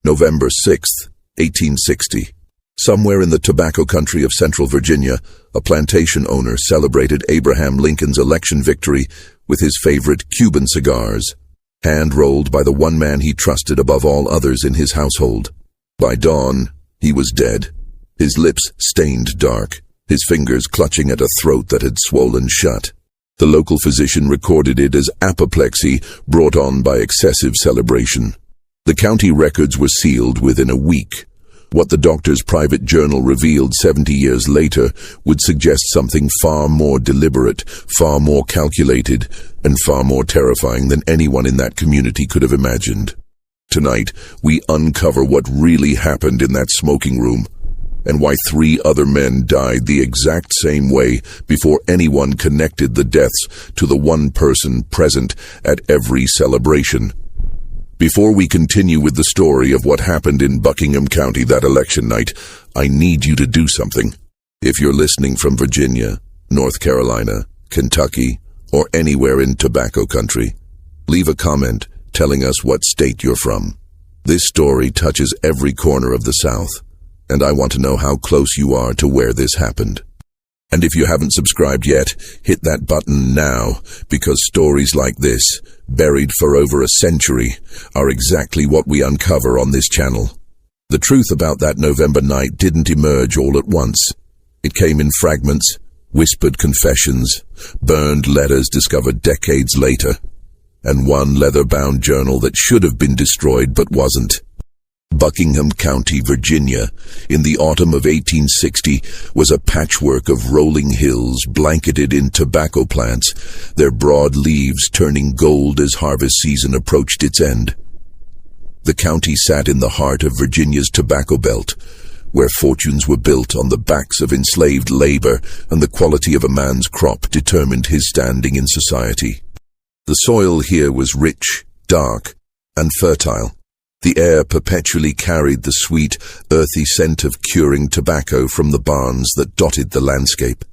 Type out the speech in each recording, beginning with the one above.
November 6th, 1860. Somewhere in the tobacco country of Central Virginia, a plantation owner celebrated Abraham Lincoln's election victory with his favorite Cuban cigars, hand-rolled by the one man he trusted above all others in his household. By dawn, he was dead, his lips stained dark, his fingers clutching at a throat that had swollen shut. The local physician recorded it as apoplexy brought on by excessive celebration. The county records were sealed within a week. What the doctor's private journal revealed 70 years later would suggest something far more deliberate, far more calculated, and far more terrifying than anyone in that community could have imagined. Tonight, we uncover what really happened in that smoking room, and why 3 other men died the exact same way before anyone connected the deaths to the one person present at every celebration. Before we continue with the story of what happened in Buckingham County that election night, I need you to do something. If you're listening from Virginia, North Carolina, Kentucky, or anywhere in tobacco country, leave a comment telling us what state you're from. This story touches every corner of the South, and I want to know how close you are to where this happened. And if you haven't subscribed yet, hit that button now, because stories like this, buried for over a century, are exactly what we uncover on this channel. The truth about that November night didn't emerge all at once. It came in fragments, whispered confessions, burned letters discovered decades later, and one leather-bound journal that should have been destroyed but wasn't. Buckingham County, Virginia, in the autumn of 1860, was a patchwork of rolling hills blanketed in tobacco plants, their broad leaves turning gold as harvest season approached its end. The county sat in the heart of Virginia's tobacco belt, where fortunes were built on the backs of enslaved labor, and the quality of a man's crop determined his standing in society. The soil here was rich, dark, and fertile. The air perpetually carried the sweet, earthy scent of curing tobacco from the barns that dotted the landscape.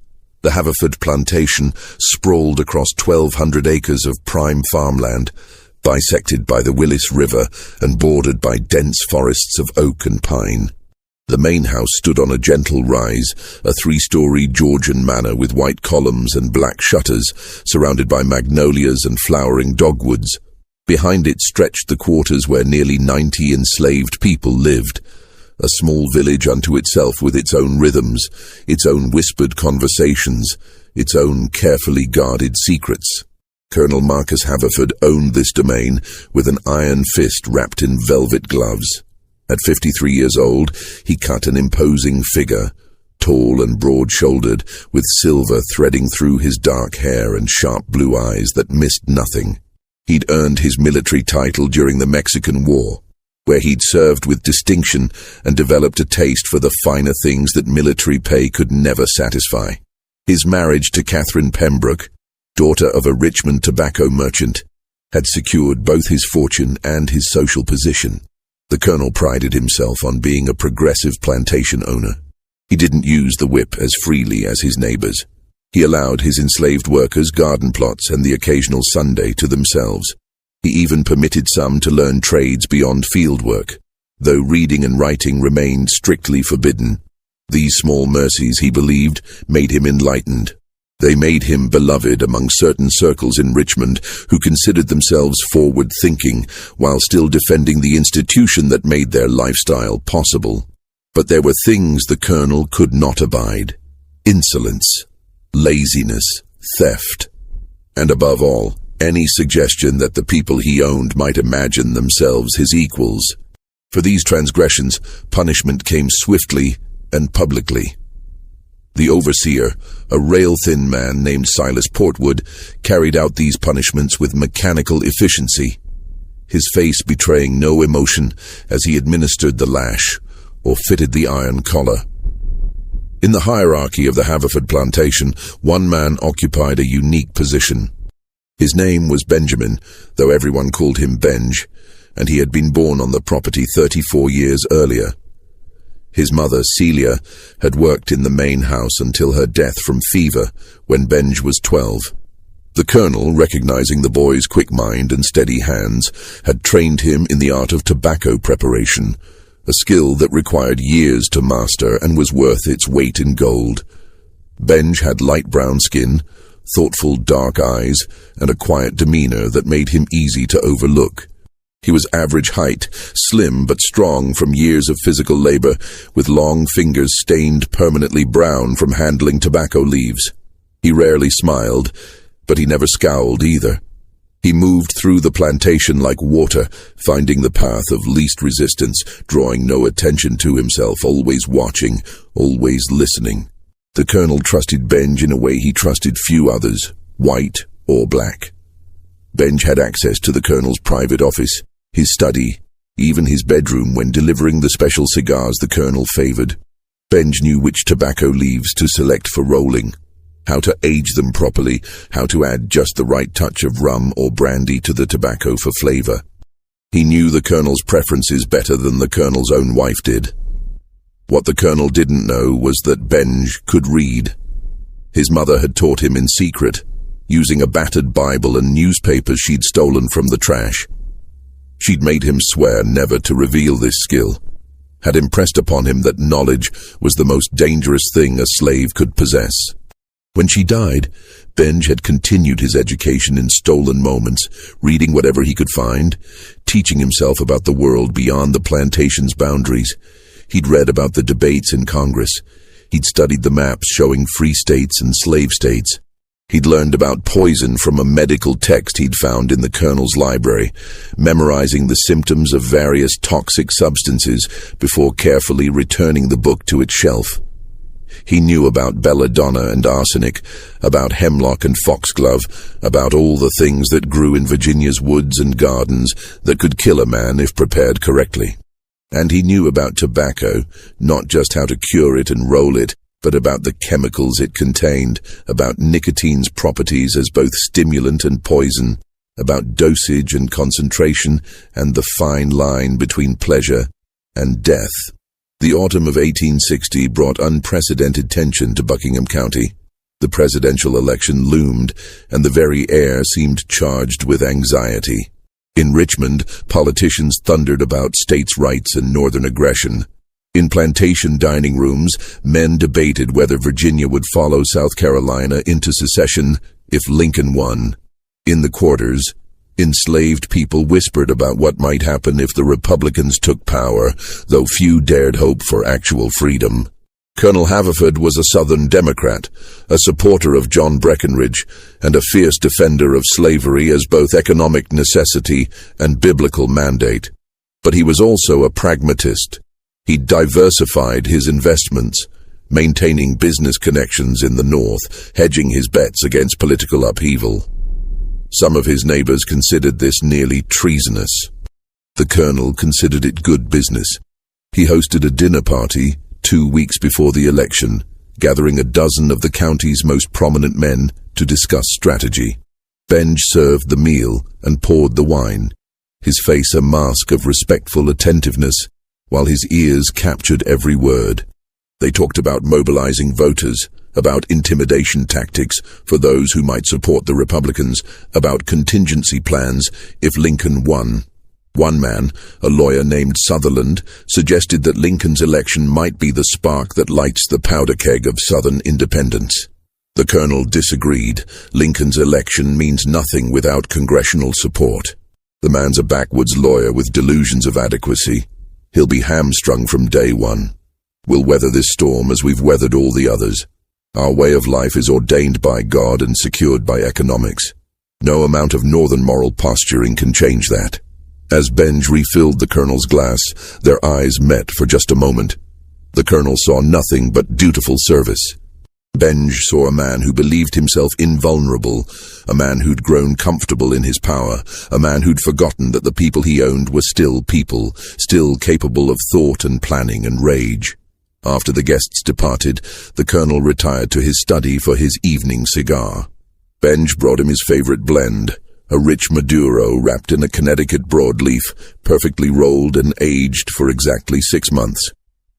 The Haverford plantation sprawled across 1,200 acres of prime farmland, bisected by the Willis River and bordered by dense forests of oak and pine. The main house stood on a gentle rise, a 3-story Georgian manor with white columns and black shutters, surrounded by magnolias and flowering dogwoods. Behind it stretched the quarters where nearly 90 enslaved people lived, a small village unto itself with its own rhythms, its own whispered conversations, its own carefully guarded secrets. Colonel Marcus Haverford owned this domain with an iron fist wrapped in velvet gloves. At 53 years old, he cut an imposing figure, tall and broad-shouldered, with silver threading through his dark hair and sharp blue eyes that missed nothing. He'd earned his military title during the Mexican War, where he'd served with distinction and developed a taste for the finer things that military pay could never satisfy. His marriage to Catherine Pembroke, daughter of a Richmond tobacco merchant, had secured both his fortune and his social position. The colonel prided himself on being a progressive plantation owner. He didn't use the whip as freely as his neighbors. He allowed his enslaved workers garden plots and the occasional Sunday to themselves. He even permitted some to learn trades beyond field work, though reading and writing remained strictly forbidden. These small mercies, he believed, made him enlightened. They made him beloved among certain circles in Richmond who considered themselves forward-thinking while still defending the institution that made their lifestyle possible. But there were things the colonel could not abide: insolence, laziness, theft, and above all, any suggestion that the people he owned might imagine themselves his equals. For these transgressions, punishment came swiftly and publicly. The overseer, a rail-thin man named Silas Portwood, carried out these punishments with mechanical efficiency, his face betraying no emotion as he administered the lash or fitted the iron collar. In the hierarchy of the Haverford plantation, one man occupied a unique position. His name was Benjamin, though everyone called him Benj, and he had been born on the property 34 years earlier. His mother, Celia, had worked in the main house until her death from fever when Benj was 12. The colonel, recognizing the boy's quick mind and steady hands, had trained him in the art of tobacco preparation, a skill that required years to master and was worth its weight in gold. Benj had light brown skin, thoughtful dark eyes, and a quiet demeanor that made him easy to overlook. He was average height, slim but strong from years of physical labor, with long fingers stained permanently brown from handling tobacco leaves. He rarely smiled, but he never scowled either. He moved through the plantation like water, finding the path of least resistance, drawing no attention to himself, always watching, always listening. The colonel trusted Benj in a way he trusted few others, white or black. Benj had access to the colonel's private office, his study, even his bedroom when delivering the special cigars the colonel favored. Benj knew which tobacco leaves to select for rolling, how to age them properly, how to add just the right touch of rum or brandy to the tobacco for flavor. He knew the colonel's preferences better than the colonel's own wife did. What the colonel didn't know was that Benj could read. His mother had taught him in secret, using a battered Bible and newspapers she'd stolen from the trash. She'd made him swear never to reveal this skill, had impressed upon him that knowledge was the most dangerous thing a slave could possess. When she died, Benj had continued his education in stolen moments, reading whatever he could find, teaching himself about the world beyond the plantation's boundaries. He'd read about the debates in Congress. He'd studied the maps showing free states and slave states. He'd learned about poison from a medical text he'd found in the colonel's library, memorizing the symptoms of various toxic substances before carefully returning the book to its shelf. He knew about belladonna and arsenic, about hemlock and foxglove, about all the things that grew in Virginia's woods and gardens that could kill a man if prepared correctly. And he knew about tobacco, not just how to cure it and roll it, but about the chemicals it contained, about nicotine's properties as both stimulant and poison, about dosage and concentration, and the fine line between pleasure and death. The autumn of 1860 brought unprecedented tension to Buckingham County. The presidential election loomed, and the very air seemed charged with anxiety. In Richmond, politicians thundered about states' rights and northern aggression. In plantation dining rooms, men debated whether Virginia would follow South Carolina into secession if Lincoln won. In the quarters, enslaved people whispered about what might happen if the Republicans took power, though few dared hope for actual freedom. Colonel Haverford was a Southern Democrat, a supporter of John Breckinridge, and a fierce defender of slavery as both economic necessity and biblical mandate. But he was also a pragmatist. He diversified his investments, maintaining business connections in the North, hedging his bets against political upheaval. Some of his neighbors considered this nearly treasonous. The colonel considered it good business. He hosted a dinner party 2 weeks before the election, gathering a dozen of the county's most prominent men to discuss strategy. Benj served the meal and poured the wine, his face a mask of respectful attentiveness, while his ears captured every word. They talked about mobilizing voters, about intimidation tactics for those who might support the Republicans, about contingency plans if Lincoln won. One man, a lawyer named Sutherland, suggested that Lincoln's election might be the spark that lights the powder keg of Southern independence. The colonel disagreed. Lincoln's election means nothing without congressional support. The man's a backwoods lawyer with delusions of adequacy. He'll be hamstrung from day one. We'll weather this storm as we've weathered all the others. Our way of life is ordained by God and secured by economics. No amount of northern moral posturing can change that. As Benj refilled the colonel's glass, their eyes met for just a moment. The colonel saw nothing but dutiful service. Benj saw a man who believed himself invulnerable, a man who'd grown comfortable in his power, a man who'd forgotten that the people he owned were still people, still capable of thought and planning and rage. After the guests departed, the colonel retired to his study for his evening cigar. Benj brought him his favorite blend, a rich Maduro wrapped in a Connecticut broadleaf, perfectly rolled and aged for exactly 6 months.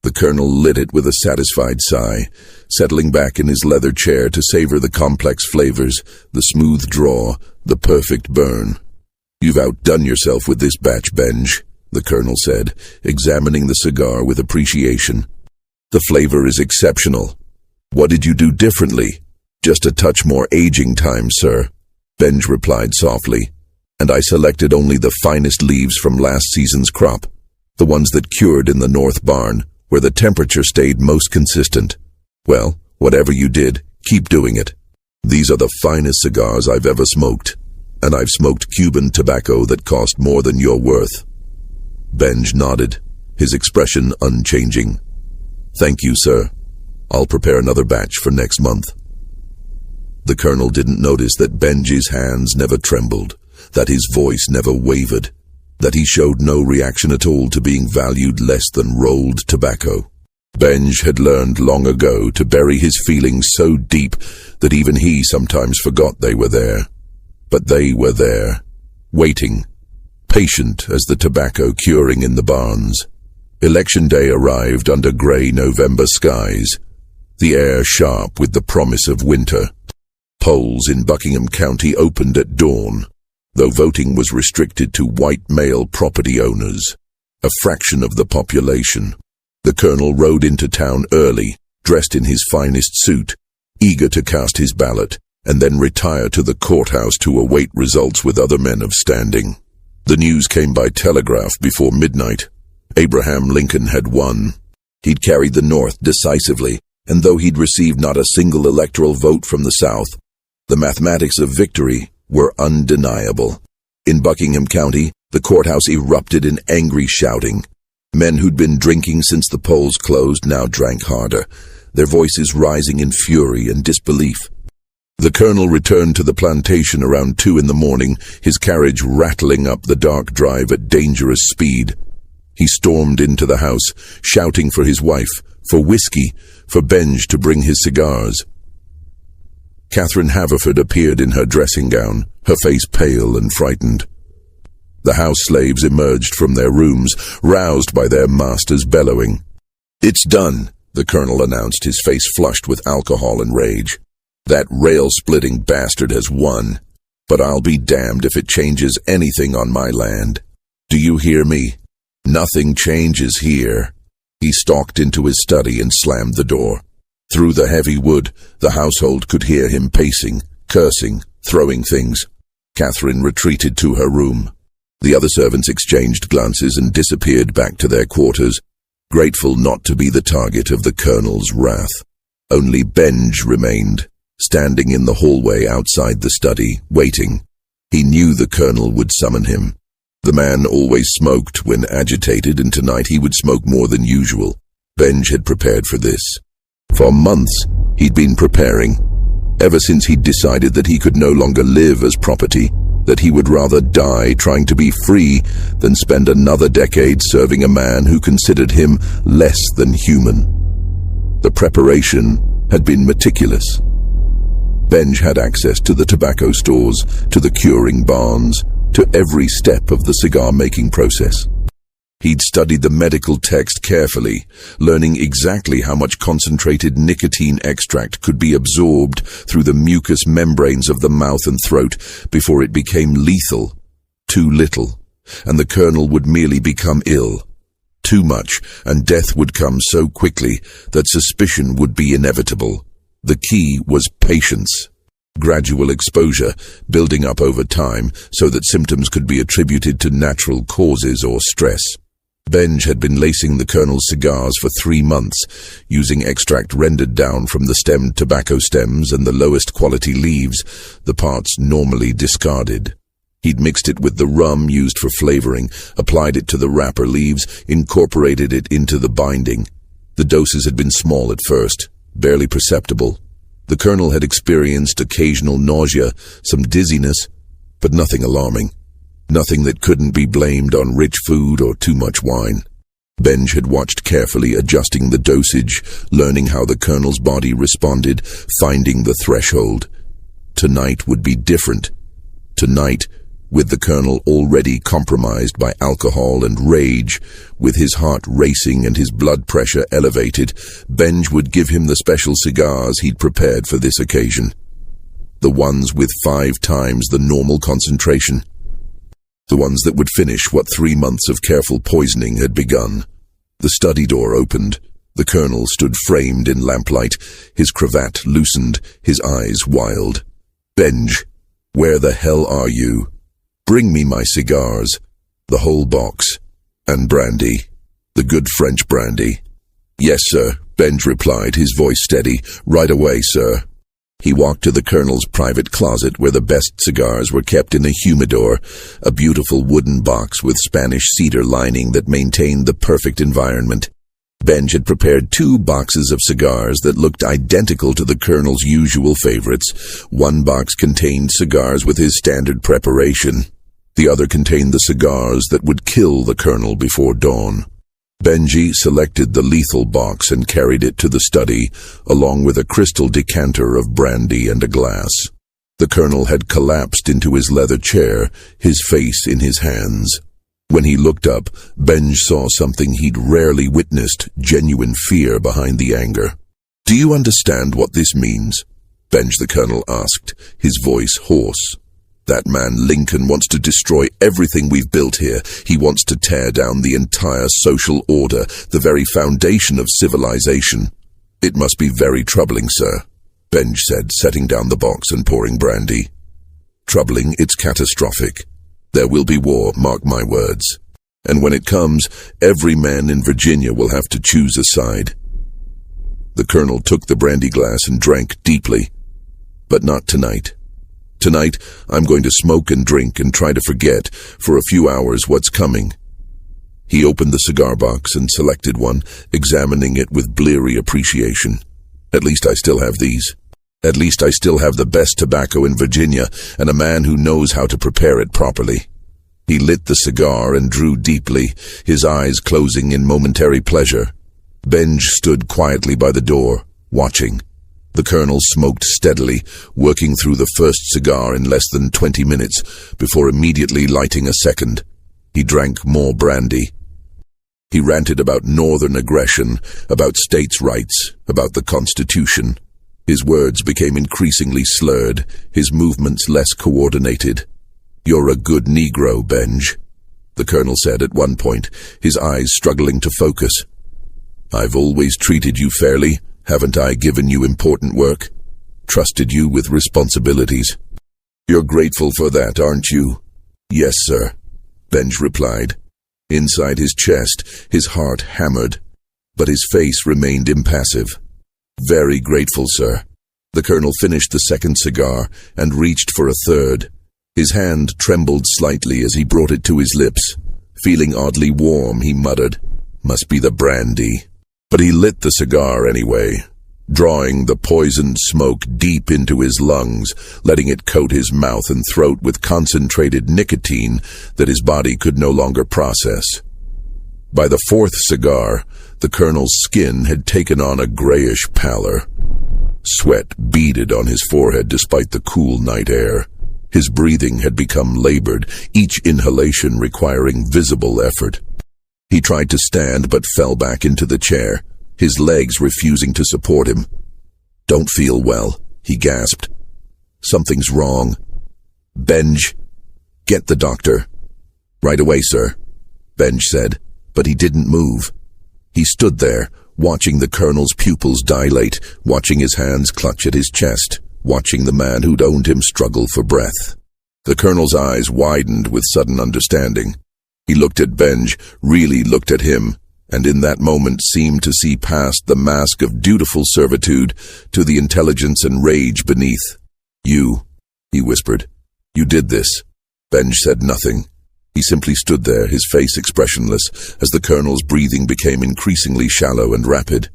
The colonel lit it with a satisfied sigh, settling back in his leather chair to savor the complex flavors, the smooth draw, the perfect burn. "You've outdone yourself with this batch, Benj," the colonel said, examining the cigar with appreciation. "The flavor is exceptional. What did you do differently?" "Just a touch more aging time, sir," Benj replied softly. "And I selected only the finest leaves from last season's crop, the ones that cured in the north barn, where the temperature stayed most consistent. Well, whatever you did, keep doing it. These are the finest cigars I've ever smoked, and I've smoked Cuban tobacco that cost more than you're worth." Benj nodded, his expression unchanging. "Thank you, sir. I'll prepare another batch for next month." The colonel didn't notice that Benji's hands never trembled, that his voice never wavered, that he showed no reaction at all to being valued less than rolled tobacco. Benj had learned long ago to bury his feelings so deep that even he sometimes forgot they were there. But they were there, waiting, patient as the tobacco curing in the barns. Election day arrived under grey November skies, the air sharp with the promise of winter. Polls in Buckingham County opened at dawn, though voting was restricted to white male property owners, a fraction of the population. The colonel rode into town early, dressed in his finest suit, eager to cast his ballot, and then retire to the courthouse to await results with other men of standing. The news came by telegraph before midnight. Abraham Lincoln had won. He'd carried the North decisively, and though he'd received not a single electoral vote from the South, the mathematics of victory were undeniable. In Buckingham County, the courthouse erupted in angry shouting. Men who'd been drinking since the polls closed now drank harder, their voices rising in fury and disbelief. The colonel returned to the plantation around 2 a.m, his carriage rattling up the dark drive at dangerous speed. He stormed into the house, shouting for his wife, for whiskey, for Benj to bring his cigars. Catherine Haverford appeared in her dressing gown, her face pale and frightened. The house slaves emerged from their rooms, roused by their master's bellowing. "It's done," the colonel announced, his face flushed with alcohol and rage. "That rail-splitting bastard has won, but I'll be damned if it changes anything on my land. Do you hear me? Nothing changes here." He stalked into his study and slammed the door. Through the heavy wood, the household could hear him pacing, cursing, throwing things. Catherine retreated to her room. The other servants exchanged glances and disappeared back to their quarters, grateful not to be the target of the colonel's wrath. Only Benj remained, standing in the hallway outside the study, waiting. He knew the colonel would summon him. The man always smoked when agitated, and tonight he would smoke more than usual. Benj had prepared for this. For months, he'd been preparing, ever since he'd decided that he could no longer live as property, that he would rather die trying to be free than spend another decade serving a man who considered him less than human. The preparation had been meticulous. Benj had access to the tobacco stores, to the curing barns, to every step of the cigar-making process. He'd studied the medical text carefully, learning exactly how much concentrated nicotine extract could be absorbed through the mucous membranes of the mouth and throat before it became lethal. Too little, and the colonel would merely become ill. Too much, and death would come so quickly that suspicion would be inevitable. The key was patience. Gradual exposure, building up over time so that symptoms could be attributed to natural causes or stress. Benj had been lacing the colonel's cigars for 3 months, using extract rendered down from the stemmed tobacco stems and the lowest quality leaves, the parts normally discarded. He'd mixed it with the rum used for flavoring, applied it to the wrapper leaves, incorporated it into the binding. The doses had been small at first, barely perceptible. The colonel had experienced occasional nausea, some dizziness, but nothing alarming. Nothing that couldn't be blamed on rich food or too much wine. Benj had watched carefully, adjusting the dosage, learning how the colonel's body responded, finding the threshold. Tonight would be different. Tonight With the colonel already compromised by alcohol and rage, with his heart racing and his blood pressure elevated, Benj would give him the special cigars he'd prepared for this occasion. The ones with 5 times the normal concentration. The ones that would finish what 3 months of careful poisoning had begun. The study door opened. The colonel stood framed in lamplight, his cravat loosened, his eyes wild. "Benj, where the hell are you? Bring me my cigars, the whole box, and brandy, the good French brandy." "Yes, sir," Benj replied, his voice steady. "Right away, sir." He walked to the colonel's private closet where the best cigars were kept in a humidor, a beautiful wooden box with Spanish cedar lining that maintained the perfect environment. Benj had prepared 2 boxes of cigars that looked identical to the colonel's usual favorites. One box contained cigars with his standard preparation. The other contained the cigars that would kill the colonel before dawn. Benji selected the lethal box and carried it to the study, along with a crystal decanter of brandy and a glass. The colonel had collapsed into his leather chair, his face in his hands. When he looked up, Benj saw something he'd rarely witnessed, genuine fear behind the anger. "Do you understand what this means?" Benj the colonel asked, his voice hoarse. "That man Lincoln wants to destroy everything we've built here. He wants to tear down the entire social order, the very foundation of civilization." "It must be very troubling, sir," Benj said, setting down the box and pouring brandy. "Troubling, it's catastrophic. There will be war, mark my words. And when it comes, every man in Virginia will have to choose a side." The colonel took the brandy glass and drank deeply. "But not tonight. Tonight, I'm going to smoke and drink and try to forget, for a few hours, what's coming." He opened the cigar box and selected one, examining it with bleary appreciation. "At least I still have these. At least I still have the best tobacco in Virginia, and a man who knows how to prepare it properly." He lit the cigar and drew deeply, his eyes closing in momentary pleasure. Benj stood quietly by the door, watching. The colonel smoked steadily, working through the first cigar in less than 20 minutes, before immediately lighting a second. He drank more brandy. He ranted about northern aggression, about states' rights, about the Constitution. His words became increasingly slurred, his movements less coordinated. "You're a good Negro, Benj," the colonel said at one point, his eyes struggling to focus. "I've always treated you fairly. Haven't I given you important work? Trusted you with responsibilities? You're grateful for that, aren't you?" "Yes, sir," Benj replied. Inside his chest, his heart hammered, but his face remained impassive. "Very grateful, sir." The colonel finished the second cigar and reached for a third. His hand trembled slightly as he brought it to his lips. Feeling oddly warm, he muttered, "Must be the brandy." But he lit the cigar anyway, drawing the poisoned smoke deep into his lungs, letting it coat his mouth and throat with concentrated nicotine that his body could no longer process. By the 4th cigar, the colonel's skin had taken on a grayish pallor. Sweat beaded on his forehead despite the cool night air. His breathing had become labored, each inhalation requiring visible effort. He tried to stand but fell back into the chair, his legs refusing to support him. "Don't feel well," he gasped. "Something's wrong. Benj, get the doctor." "Right away, sir," Benj said, but he didn't move. He stood there, watching the colonel's pupils dilate, watching his hands clutch at his chest, watching the man who'd owned him struggle for breath. The colonel's eyes widened with sudden understanding. He looked at Benj, really looked at him, and in that moment seemed to see past the mask of dutiful servitude to the intelligence and rage beneath. "You," he whispered. "You did this." Benj said nothing. He simply stood there, his face expressionless, as the colonel's breathing became increasingly shallow and rapid.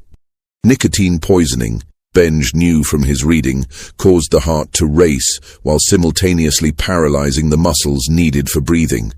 Nicotine poisoning, Benj knew from his reading, caused the heart to race while simultaneously paralyzing the muscles needed for breathing.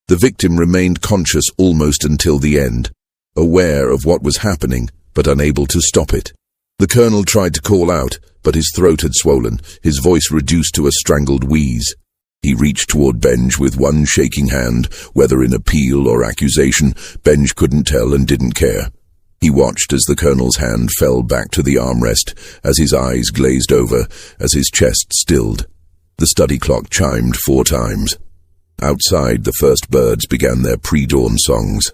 The victim remained conscious almost until the end, aware of what was happening, but unable to stop it. The colonel tried to call out, but his throat had swollen, his voice reduced to a strangled wheeze. He reached toward Benj with one shaking hand, whether in appeal or accusation. Benj couldn't tell and didn't care. He watched as the colonel's hand fell back to the armrest, as his eyes glazed over, as his chest stilled. The study clock chimed 4 times. Outside, the first birds began their pre-dawn songs.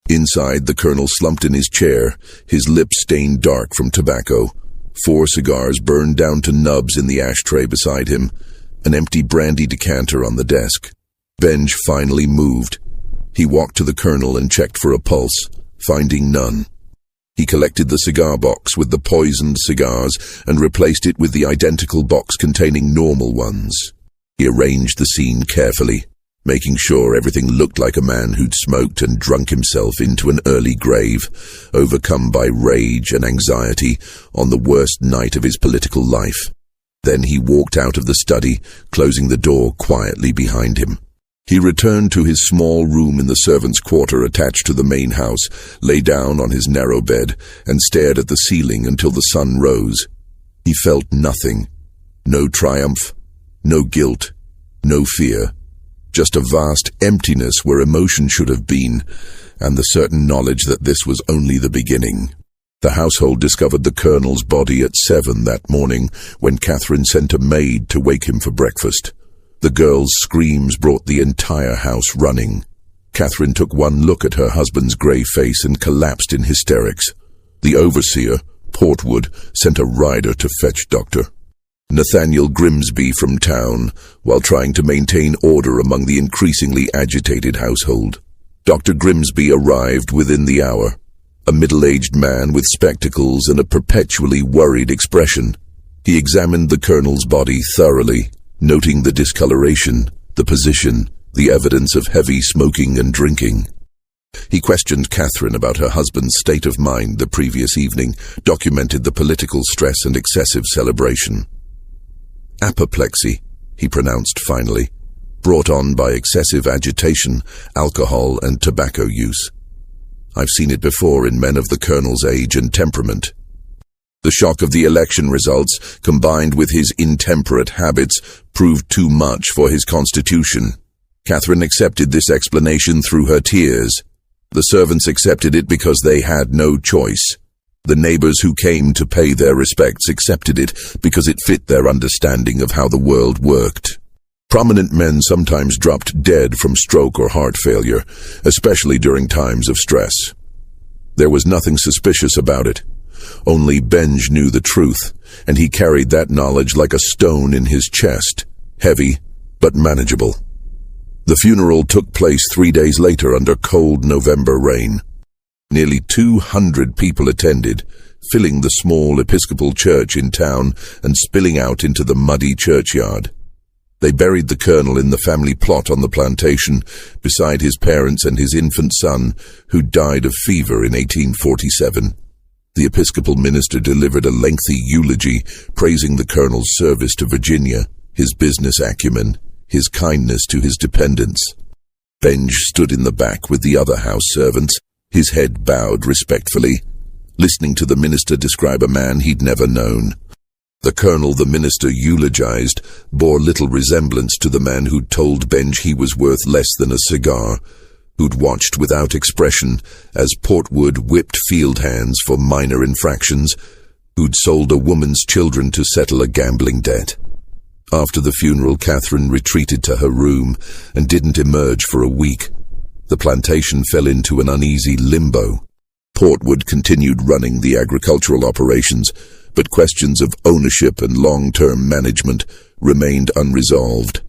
Inside, the colonel slumped in his chair, his lips stained dark from tobacco. 4 cigars burned down to nubs in the ashtray beside him, an empty brandy decanter on the desk. Benj finally moved. He walked to the colonel and checked for a pulse, finding none. He collected the cigar box with the poisoned cigars and replaced it with the identical box containing normal ones. He arranged the scene carefully, making sure everything looked like a man who'd smoked and drunk himself into an early grave, overcome by rage and anxiety on the worst night of his political life. Then he walked out of the study, closing the door quietly behind him. He returned to his small room in the servants' quarter attached to the main house, lay down on his narrow bed, and stared at the ceiling until the sun rose. He felt nothing. No triumph, no guilt, no fear. Just a vast emptiness where emotion should have been, and the certain knowledge that this was only the beginning. The household discovered the colonel's body at 7 that morning when Catherine sent a maid to wake him for breakfast. The girl's screams brought the entire house running. Catherine took one look at her husband's grey face and collapsed in hysterics. The overseer, Portwood, sent a rider to fetch Dr. Nathaniel Grimsby from town, while trying to maintain order among the increasingly agitated household. Dr. Grimsby arrived within the hour, a middle-aged man with spectacles and a perpetually worried expression. He examined the colonel's body thoroughly, noting the discoloration, the position, the evidence of heavy smoking and drinking. He questioned Catherine about her husband's state of mind the previous evening, documented the political stress and excessive celebration. Apoplexy, he pronounced finally, brought on by excessive agitation, alcohol, and tobacco use. I've seen it before in men of the colonel's age and temperament. The shock of the election results, combined with his intemperate habits, proved too much for his constitution. Catherine accepted this explanation through her tears. The servants accepted it because they had no choice. The neighbors who came to pay their respects accepted it because it fit their understanding of how the world worked. Prominent men sometimes dropped dead from stroke or heart failure, especially during times of stress. There was nothing suspicious about it. Only Benj knew the truth, and he carried that knowledge like a stone in his chest, heavy but manageable. The funeral took place 3 days later under cold November rain. Nearly 200 people attended, filling the small Episcopal church in town and spilling out into the muddy churchyard. They buried the colonel in the family plot on the plantation, beside his parents and his infant son, who died of fever in 1847. The Episcopal minister delivered a lengthy eulogy, praising the colonel's service to Virginia, his business acumen, his kindness to his dependents. Benj stood in the back with the other house servants, his head bowed respectfully, listening to the minister describe a man he'd never known. The colonel the minister eulogized bore little resemblance to the man who'd told Benj he was worth less than a cigar, who'd watched without expression as Portwood whipped field hands for minor infractions, who'd sold a woman's children to settle a gambling debt. After the funeral, Catherine retreated to her room and didn't emerge for a week. The plantation fell into an uneasy limbo. Portwood continued running the agricultural operations, but questions of ownership and long-term management remained unresolved.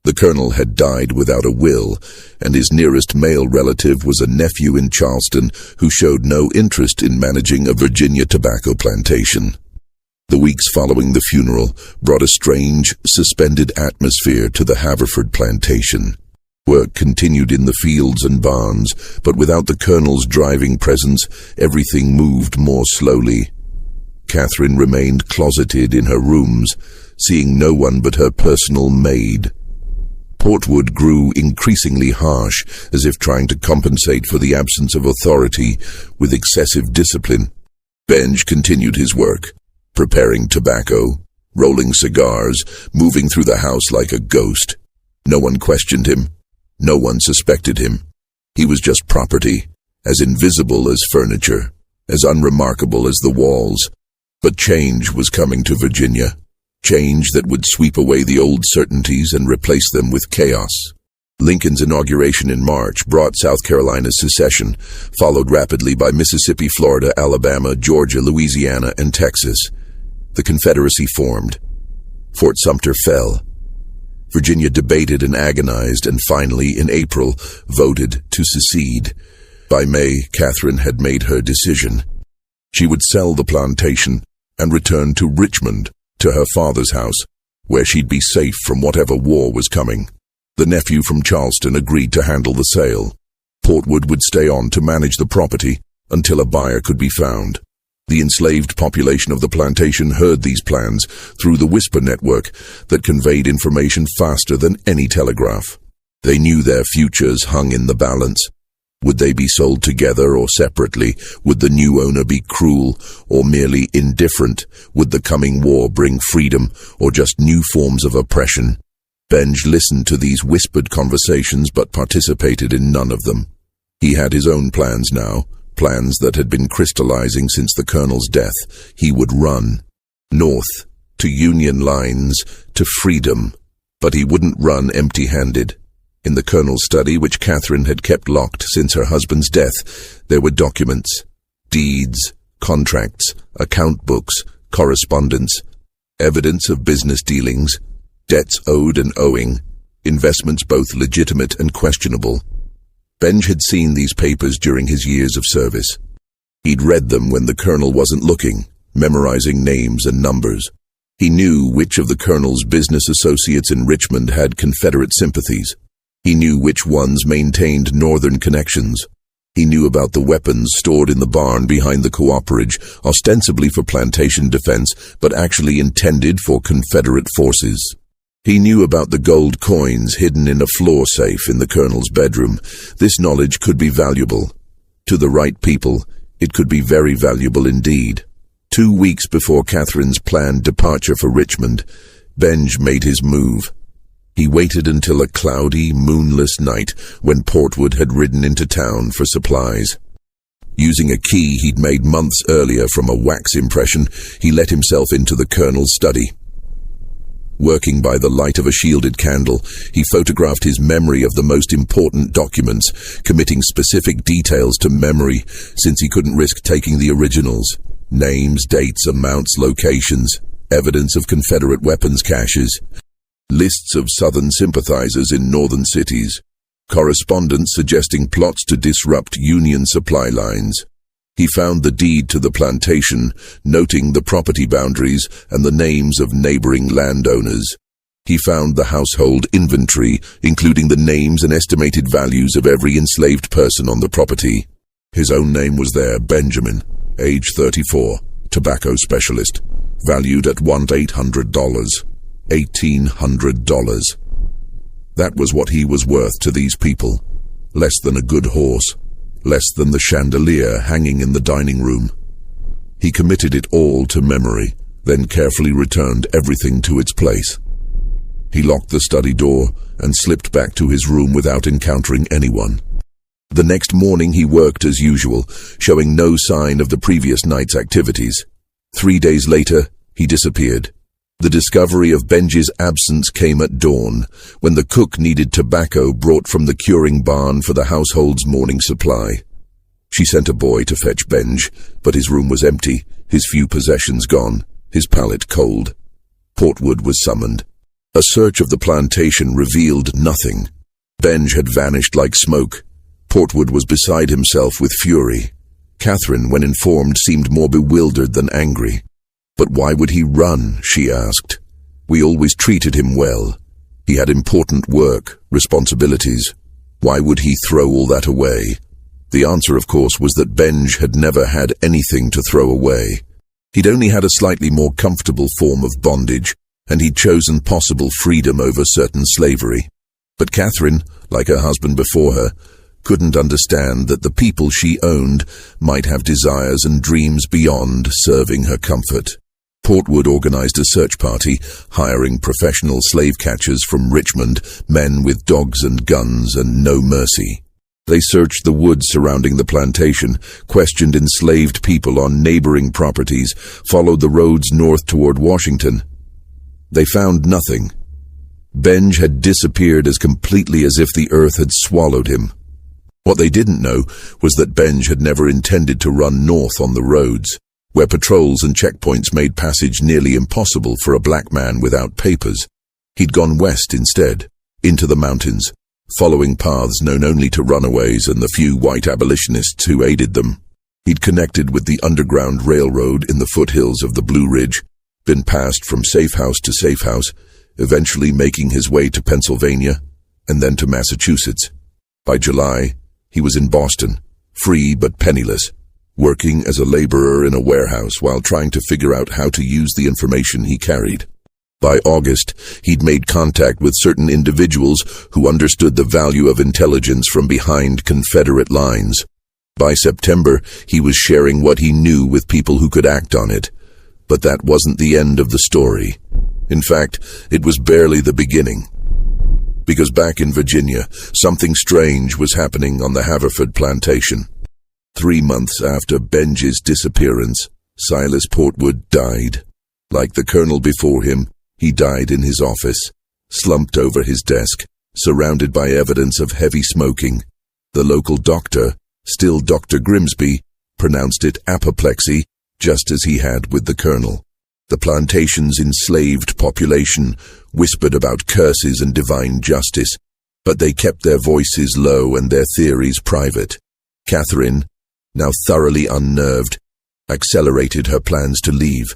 The colonel had died without a will, and his nearest male relative was a nephew in Charleston who showed no interest in managing a Virginia tobacco plantation. The weeks following the funeral brought a strange, suspended atmosphere to the Haverford plantation. Work continued in the fields and barns, but without the colonel's driving presence, everything moved more slowly. Catherine remained closeted in her rooms, seeing no one but her personal maid. Portwood grew increasingly harsh, as if trying to compensate for the absence of authority with excessive discipline. Benj continued his work, preparing tobacco, rolling cigars, moving through the house like a ghost. No one questioned him. No one suspected him. He was just property, as invisible as furniture, as unremarkable as the walls. But change was coming to Virginia. Change that would sweep away the old certainties and replace them with chaos. Lincoln's inauguration in March brought South Carolina's secession, followed rapidly by Mississippi, Florida, Alabama, Georgia, Louisiana, and Texas. The Confederacy formed. Fort Sumter fell. Virginia debated and agonized, and finally, in April, voted to secede. By May, Catherine had made her decision. She would sell the plantation and return to Richmond, to her father's house, where she'd be safe from whatever war was coming. The nephew from Charleston agreed to handle the sale. Portwood would stay on to manage the property until a buyer could be found. The enslaved population of the plantation heard these plans through the whisper network that conveyed information faster than any telegraph. They knew their futures hung in the balance. Would they be sold together or separately? Would the new owner be cruel or merely indifferent? Would the coming war bring freedom or just new forms of oppression? Benj listened to these whispered conversations but participated in none of them. He had his own plans now, plans that had been crystallizing since the colonel's death. He would run. North, to Union lines, to freedom. But he wouldn't run empty-handed. In the colonel's study, which Catherine had kept locked since her husband's death, there were documents, deeds, contracts, account books, correspondence, evidence of business dealings, debts owed and owing, investments both legitimate and questionable. Benj had seen these papers during his years of service. He'd read them when the colonel wasn't looking, memorizing names and numbers. He knew which of the colonel's business associates in Richmond had Confederate sympathies. He knew which ones maintained Northern connections. He knew about the weapons stored in the barn behind the cooperage, ostensibly for plantation defense, but actually intended for Confederate forces. He knew about the gold coins hidden in a floor safe in the colonel's bedroom. This knowledge could be valuable. To the right people, it could be very valuable indeed. 2 weeks before Catherine's planned departure for Richmond, Benj made his move. He waited until a cloudy, moonless night when Portwood had ridden into town for supplies. Using a key he'd made months earlier from a wax impression, he let himself into the colonel's study. Working by the light of a shielded candle, he photographed his memory of the most important documents, committing specific details to memory since he couldn't risk taking the originals. Names, dates, amounts, locations, evidence of Confederate weapons caches, lists of Southern sympathizers in northern cities, correspondence suggesting plots to disrupt Union supply lines. He found the deed to the plantation, noting the property boundaries and the names of neighboring landowners. He found the household inventory, including the names and estimated values of every enslaved person on the property. His own name was there, Benjamin, age 34, tobacco specialist, valued at $1,800. $1,800. That was what he was worth to these people. Less than a good horse. Less than the chandelier hanging in the dining room. He committed it all to memory, then carefully returned everything to its place. He locked the study door and slipped back to his room without encountering anyone. The next morning he worked as usual, showing no sign of the previous night's activities. 3 days later, he disappeared. The discovery of Benj's absence came at dawn, when the cook needed tobacco brought from the curing barn for the household's morning supply. She sent a boy to fetch Benj, but his room was empty, his few possessions gone, his palate cold. Portwood was summoned. A search of the plantation revealed nothing. Benj had vanished like smoke. Portwood was beside himself with fury. Catherine, when informed, seemed more bewildered than angry. But why would he run, she asked. We always treated him well. He had important work, responsibilities. Why would he throw all that away? The answer, of course, was that Benj had never had anything to throw away. He'd only had a slightly more comfortable form of bondage, and he'd chosen possible freedom over certain slavery. But Catherine, like her husband before her, couldn't understand that the people she owned might have desires and dreams beyond serving her comfort. Portwood organized a search party, hiring professional slave catchers from Richmond, men with dogs and guns and no mercy. They searched the woods surrounding the plantation, questioned enslaved people on neighboring properties, followed the roads north toward Washington. They found nothing. Benj had disappeared as completely as if the earth had swallowed him. What they didn't know was that Benj had never intended to run north on the roads, where patrols and checkpoints made passage nearly impossible for a black man without papers. He'd gone west instead, into the mountains, following paths known only to runaways and the few white abolitionists who aided them. He'd connected with the Underground Railroad in the foothills of the Blue Ridge, been passed from safe house to safe house, eventually making his way to Pennsylvania and then to Massachusetts. By July, he was in Boston, free but penniless, working as a laborer in a warehouse while trying to figure out how to use the information he carried. By August, he'd made contact with certain individuals who understood the value of intelligence from behind Confederate lines. By September, he was sharing what he knew with people who could act on it. But that wasn't the end of the story. In fact, it was barely the beginning. Because back in Virginia, something strange was happening on the Haverford plantation. 3 months after Benj's disappearance, Silas Portwood died. Like the colonel before him, he died in his office, slumped over his desk, surrounded by evidence of heavy smoking. The local doctor, still Dr. Grimsby, pronounced it apoplexy, just as he had with the colonel. The plantation's enslaved population whispered about curses and divine justice, but they kept their voices low and their theories private. Catherine, now thoroughly unnerved, accelerated her plans to leave.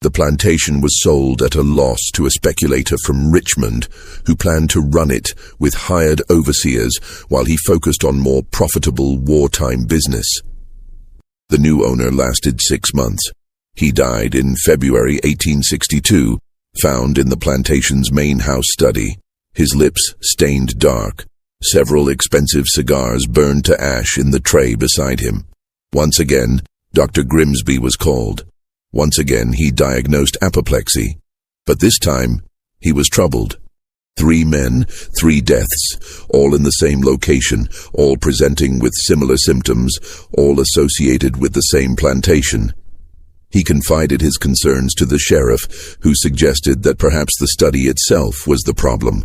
The plantation was sold at a loss to a speculator from Richmond who planned to run it with hired overseers while he focused on more profitable wartime business. The new owner lasted 6 months. He died in February 1862, found in the plantation's main house study, his lips stained dark, several expensive cigars burned to ash in the tray beside him. Once again, Dr. Grimsby was called. Once again, he diagnosed apoplexy. But this time, he was troubled. 3 men, 3 deaths, all in the same location, all presenting with similar symptoms, all associated with the same plantation. He confided his concerns to the sheriff, who suggested that perhaps the study itself was the problem.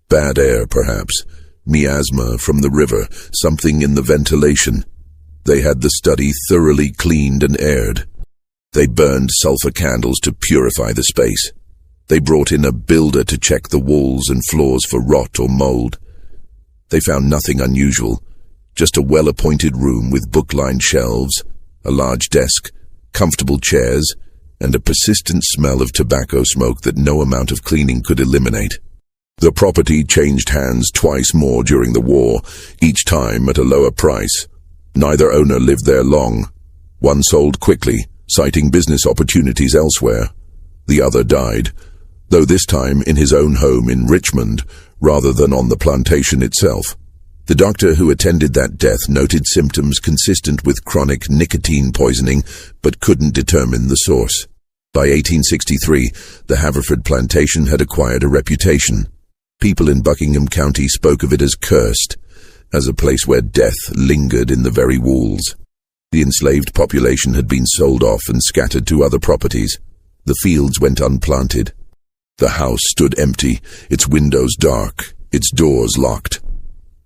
Bad air, perhaps. Miasma from the river, something in the ventilation. They had the study thoroughly cleaned and aired. They burned sulfur candles to purify the space. They brought in a builder to check the walls and floors for rot or mold. They found nothing unusual, just a well-appointed room with book-lined shelves, a large desk, comfortable chairs, and a persistent smell of tobacco smoke that no amount of cleaning could eliminate. The property changed hands twice more during the war, each time at a lower price. Neither owner lived there long. One sold quickly, citing business opportunities elsewhere. The other died, though this time in his own home in Richmond, rather than on the plantation itself. The doctor who attended that death noted symptoms consistent with chronic nicotine poisoning, but couldn't determine the source. By 1863, the Haverford plantation had acquired a reputation. People in Buckingham County spoke of it as cursed, as a place where death lingered in the very walls. The enslaved population had been sold off and scattered to other properties. The fields went unplanted. The house stood empty, its windows dark, its doors locked.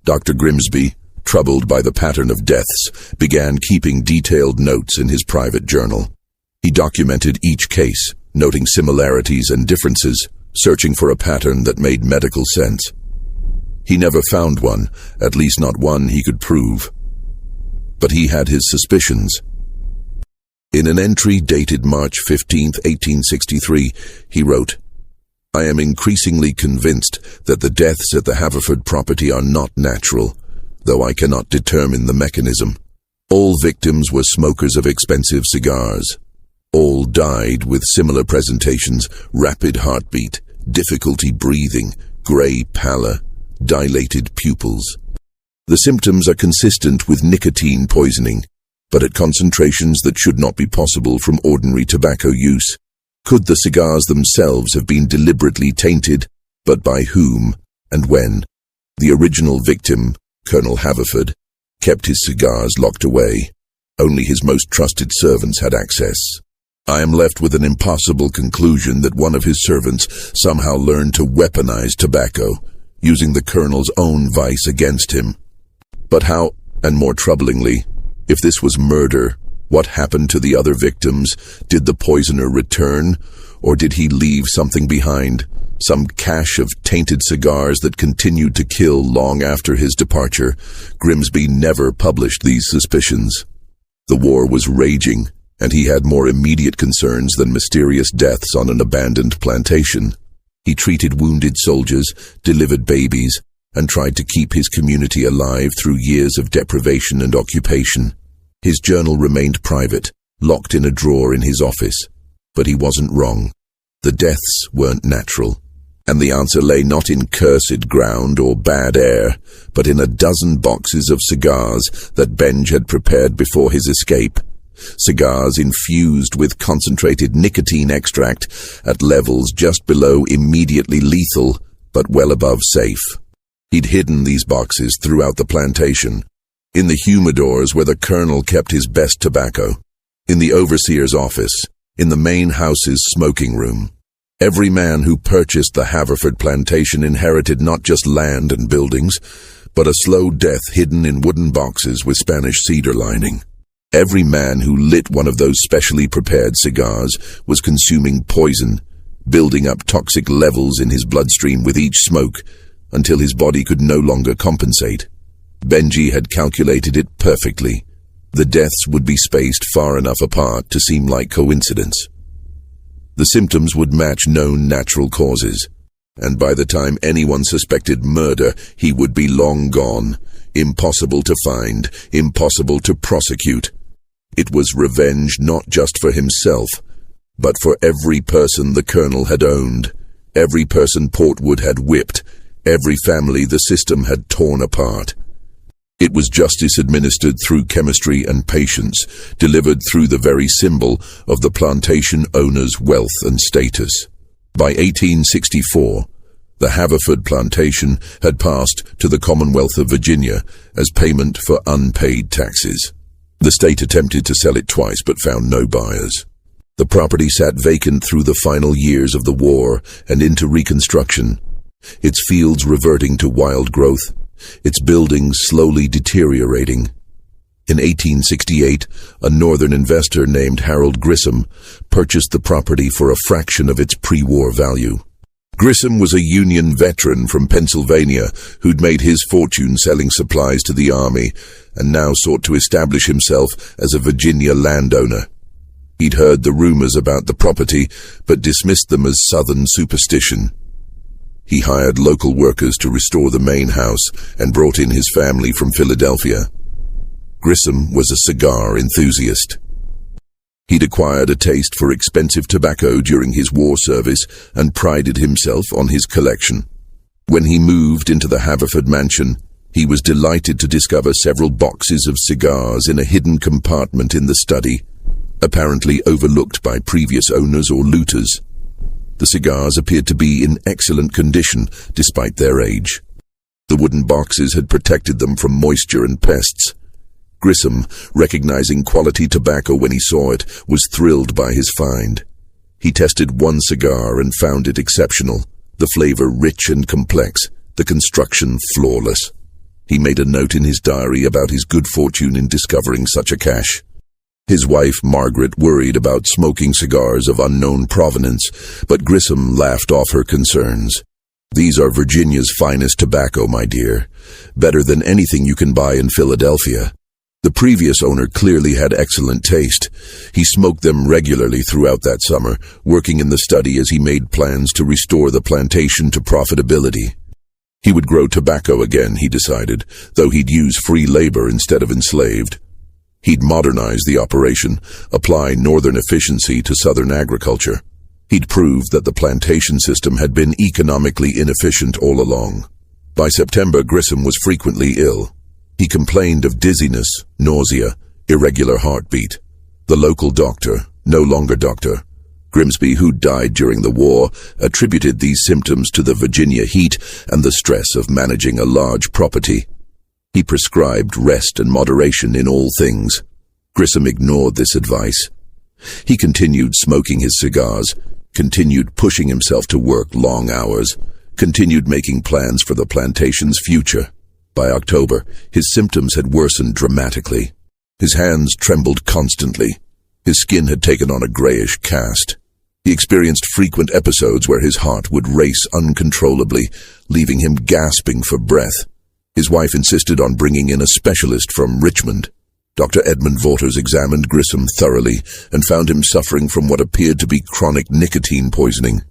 Dr. Grimsby, troubled by the pattern of deaths, began keeping detailed notes in his private journal. He documented each case, noting similarities and differences, searching for a pattern that made medical sense. He never found one, at least not one he could prove. But he had his suspicions. In an entry dated March 15, 1863, he wrote, "I am increasingly convinced that the deaths at the Haverford property are not natural, though I cannot determine the mechanism. All victims were smokers of expensive cigars. All died with similar presentations: rapid heartbeat, difficulty breathing, gray pallor, dilated pupils. The symptoms are consistent with nicotine poisoning, but at concentrations that should not be possible from ordinary tobacco use. Could the cigars themselves have been deliberately tainted, but by whom and when? The original victim, Colonel Haverford, kept his cigars locked away. Only his most trusted servants had access. I am left with an impossible conclusion that one of his servants somehow learned to weaponize tobacco, using the Colonel's own vice against him. But how, and more troublingly, if this was murder, what happened to the other victims? Did the poisoner return, or did he leave something behind? Some cache of tainted cigars that continued to kill long after his departure? Grimsby never published these suspicions. The war was raging, and he had more immediate concerns than mysterious deaths on an abandoned plantation. He treated wounded soldiers, delivered babies, and tried to keep his community alive through years of deprivation and occupation. His journal remained private, locked in a drawer in his office. But he wasn't wrong. The deaths weren't natural. And the answer lay not in cursed ground or bad air, but in a dozen boxes of cigars that Benj had prepared before his escape. Cigars infused with concentrated nicotine extract at levels just below immediately lethal, but well above safe. He'd hidden these boxes throughout the plantation, in the humidors where the Colonel kept his best tobacco, in the overseer's office, in the main house's smoking room. Every man who purchased the Haverford plantation inherited not just land and buildings, but a slow death hidden in wooden boxes with Spanish cedar lining. Every man who lit one of those specially prepared cigars was consuming poison, building up toxic levels in his bloodstream with each smoke, until his body could no longer compensate. Benji had calculated it perfectly. The deaths would be spaced far enough apart to seem like coincidence. The symptoms would match known natural causes, and by the time anyone suspected murder, he would be long gone, impossible to find, impossible to prosecute. It was revenge not just for himself, but for every person the Colonel had owned, every person Portwood had whipped, every family the system had torn apart. It was justice administered through chemistry and patience, delivered through the very symbol of the plantation owner's wealth and status. By 1864, the Haverford plantation had passed to the Commonwealth of Virginia as payment for unpaid taxes. The state attempted to sell it twice but found no buyers. The property sat vacant through the final years of the war and into Reconstruction, its fields reverting to wild growth, its buildings slowly deteriorating. In 1868, a northern investor named Harold Grissom purchased the property for a fraction of its pre-war value. Grissom was a Union veteran from Pennsylvania who'd made his fortune selling supplies to the army and now sought to establish himself as a Virginia landowner. He'd heard the rumors about the property but dismissed them as Southern superstition. He hired local workers to restore the main house and brought in his family from Philadelphia. Grissom was a cigar enthusiast. He'd acquired a taste for expensive tobacco during his war service and prided himself on his collection. When he moved into the Haverford mansion, he was delighted to discover several boxes of cigars in a hidden compartment in the study, apparently overlooked by previous owners or looters. The cigars appeared to be in excellent condition despite their age. The wooden boxes had protected them from moisture and pests. Grissom, recognizing quality tobacco when he saw it, was thrilled by his find. He tested one cigar and found it exceptional, the flavor rich and complex, the construction flawless. He made a note in his diary about his good fortune in discovering such a cache. His wife, Margaret, worried about smoking cigars of unknown provenance, but Grissom laughed off her concerns. "These are Virginia's finest tobacco, my dear. Better than anything you can buy in Philadelphia." The previous owner clearly had excellent taste. He smoked them regularly throughout that summer, working in the study as he made plans to restore the plantation to profitability. He would grow tobacco again, he decided, though he'd use free labor instead of enslaved. He'd modernize the operation, apply northern efficiency to southern agriculture. He'd proved that the plantation system had been economically inefficient all along. By September, Grissom was frequently ill. He complained of dizziness, nausea, irregular heartbeat. The local doctor, no longer doctor, Grimsby, who died during the war, attributed these symptoms to the Virginia heat and the stress of managing a large property. He prescribed rest and moderation in all things. Grissom ignored this advice. He continued smoking his cigars, continued pushing himself to work long hours, continued making plans for the plantation's future. By October, his symptoms had worsened dramatically. His hands trembled constantly. His skin had taken on a grayish cast. He experienced frequent episodes where his heart would race uncontrollably, leaving him gasping for breath. His wife insisted on bringing in a specialist from Richmond. Dr. Edmund Waters examined Grissom thoroughly and found him suffering from what appeared to be chronic nicotine poisoning.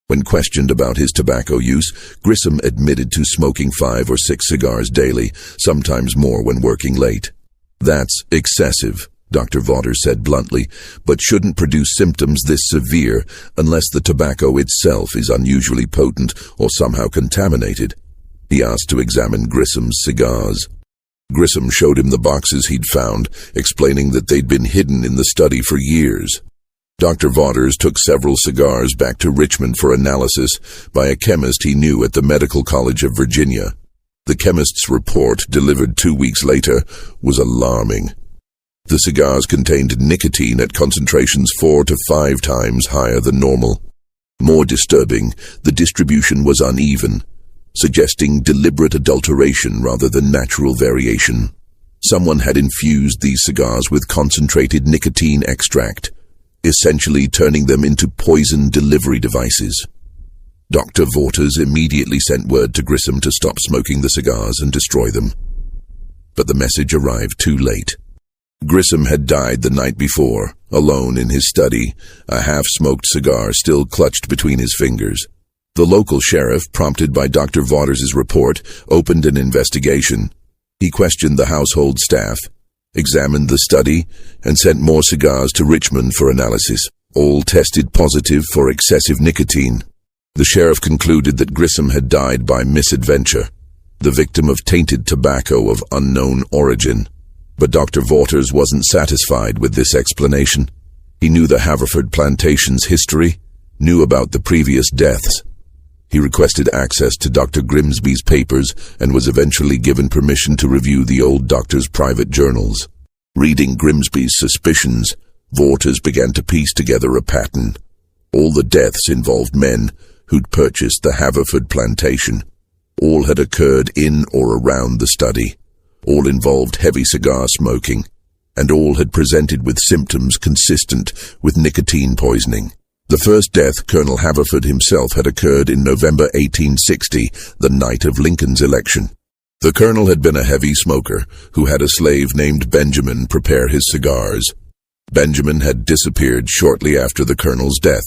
When questioned about his tobacco use, Grissom admitted to smoking 5 or 6 cigars daily, sometimes more when working late. "That's excessive," Dr. Waters said bluntly, "but shouldn't produce symptoms this severe unless the tobacco itself is unusually potent or somehow contaminated." He asked to examine Grissom's cigars. Grissom showed him the boxes he'd found, explaining that they'd been hidden in the study for years. Dr. Waters took several cigars back to Richmond for analysis by a chemist he knew at the Medical College of Virginia. The chemist's report, delivered 2 weeks later, was alarming. The cigars contained nicotine at concentrations 4 to 5 times higher than normal. More disturbing, the distribution was uneven, suggesting deliberate adulteration rather than natural variation. Someone had infused these cigars with concentrated nicotine extract, essentially turning them into poison delivery devices. Dr. Waters immediately sent word to Grissom to stop smoking the cigars and destroy them. But the message arrived too late. Grissom had died the night before, alone in his study, a half-smoked cigar still clutched between his fingers. The local sheriff, prompted by Dr. Waters' report, opened an investigation. He questioned the household staff, examined the study, and sent more cigars to Richmond for analysis. All tested positive for excessive nicotine. The sheriff concluded that Grissom had died by misadventure, the victim of tainted tobacco of unknown origin. But Dr. Waters wasn't satisfied with this explanation. He knew the Haverford plantation's history, knew about the previous deaths. He requested access to Dr. Grimsby's papers and was eventually given permission to review the old doctor's private journals. Reading Grimsby's suspicions, Waters began to piece together a pattern. All the deaths involved men who'd purchased the Haverford plantation. All had occurred in or around the study. All involved heavy cigar smoking, and all had presented with symptoms consistent with nicotine poisoning. The first death, Colonel Haverford himself, had occurred in November 1860, the night of Lincoln's election. The colonel had been a heavy smoker who had a slave named Benjamin prepare his cigars. Benjamin had disappeared shortly after the colonel's death,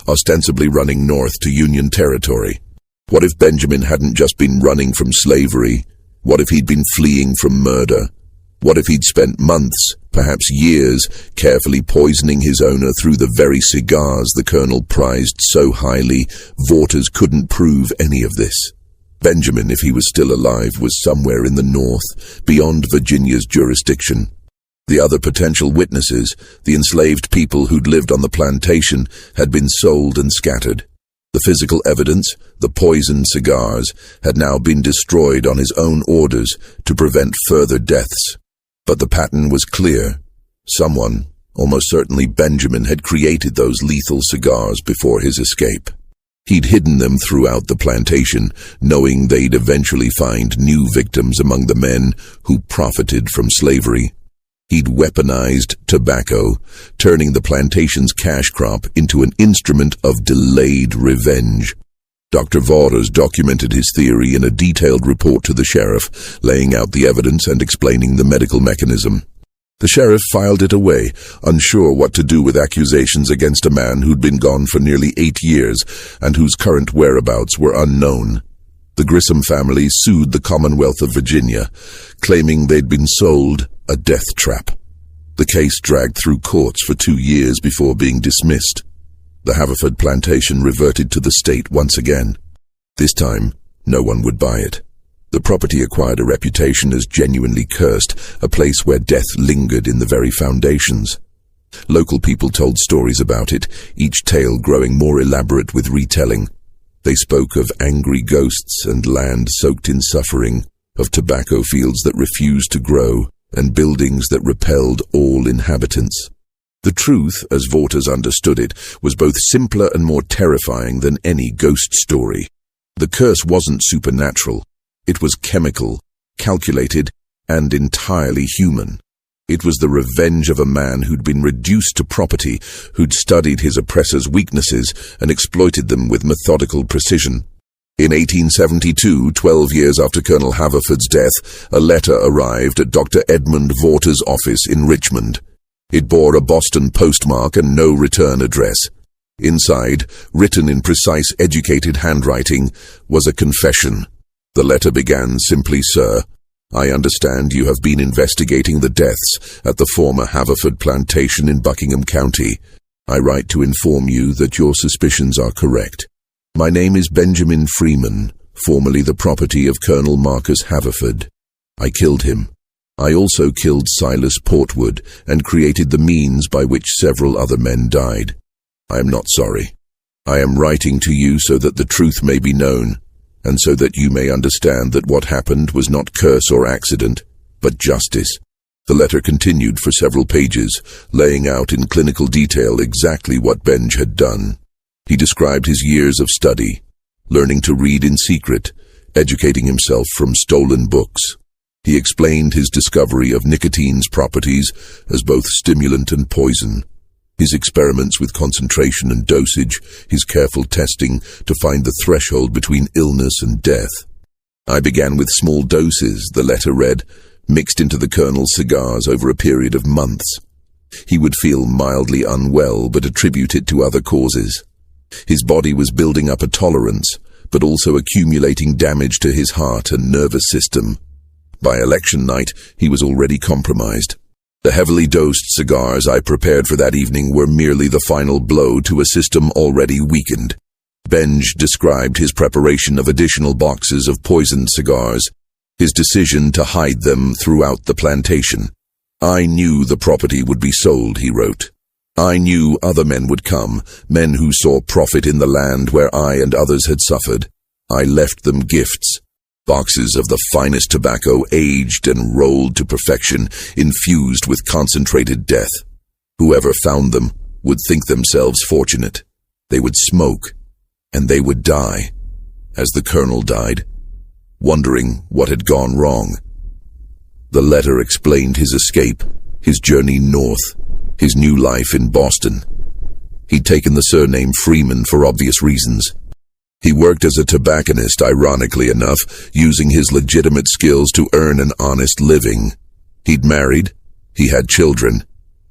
ostensibly running north to Union territory. What if Benjamin hadn't just been running from slavery? What if he'd been fleeing from murder? What if he'd spent months, perhaps years, carefully poisoning his owner through the very cigars the colonel prized so highly? Waters couldn't prove any of this. Benjamin, if he was still alive, was somewhere in the north, beyond Virginia's jurisdiction. The other potential witnesses, the enslaved people who'd lived on the plantation, had been sold and scattered. The physical evidence, the poisoned cigars, had now been destroyed on his own orders to prevent further deaths. But the pattern was clear. Someone, almost certainly Benjamin, had created those lethal cigars before his escape. He'd hidden them throughout the plantation, knowing they'd eventually find new victims among the men who profited from slavery. He'd weaponized tobacco, turning the plantation's cash crop into an instrument of delayed revenge. Dr. Waters documented his theory in a detailed report to the sheriff, laying out the evidence and explaining the medical mechanism. The sheriff filed it away, unsure what to do with accusations against a man who'd been gone for nearly 8 years and whose current whereabouts were unknown. The Grissom family sued the Commonwealth of Virginia, claiming they'd been sold a death trap. The case dragged through courts for 2 years before being dismissed. The Haverford plantation reverted to the state once again. This time, no one would buy it. The property acquired a reputation as genuinely cursed, a place where death lingered in the very foundations. Local people told stories about it, each tale growing more elaborate with retelling. They spoke of angry ghosts and land soaked in suffering, of tobacco fields that refused to grow, and buildings that repelled all inhabitants. The truth, as Waters understood it, was both simpler and more terrifying than any ghost story. The curse wasn't supernatural. It was chemical, calculated, and entirely human. It was the revenge of a man who'd been reduced to property, who'd studied his oppressors' weaknesses and exploited them with methodical precision. In 1872, 12 years after Colonel Haverford's death, a letter arrived at Dr. Edmund Waters' office in Richmond. It bore a Boston postmark and no return address. Inside, written in precise, educated handwriting, was a confession. The letter began simply, "Sir, I understand you have been investigating the deaths at the former Haverford plantation in Buckingham County. I write to inform you that your suspicions are correct. My name is Benjamin Freeman, formerly the property of Colonel Marcus Haverford. I killed him. I also killed Silas Portwood and created the means by which several other men died. I am not sorry. I am writing to you so that the truth may be known, and so that you may understand that what happened was not curse or accident, but justice." The letter continued for several pages, laying out in clinical detail exactly what Benj had done. He described his years of study, learning to read in secret, educating himself from stolen books. He explained his discovery of nicotine's properties as both stimulant and poison, his experiments with concentration and dosage, his careful testing to find the threshold between illness and death. "I began with small doses," the letter read, "mixed into the Colonel's cigars over a period of months. He would feel mildly unwell but attribute it to other causes. His body was building up a tolerance, but also accumulating damage to his heart and nervous system. By election night, he was already compromised. The heavily dosed cigars I prepared for that evening were merely the final blow to a system already weakened." Benj described his preparation of additional boxes of poisoned cigars, his decision to hide them throughout the plantation. "I knew the property would be sold," he wrote. "I knew other men would come, men who saw profit in the land where I and others had suffered. I left them gifts. Boxes of the finest tobacco, aged and rolled to perfection, infused with concentrated death. Whoever found them would think themselves fortunate. They would smoke, and they would die, as the Colonel died, wondering what had gone wrong." The letter explained his escape, his journey north, his new life in Boston. He'd taken the surname Freeman for obvious reasons. He worked as a tobacconist, ironically enough, using his legitimate skills to earn an honest living. He'd married. He had children.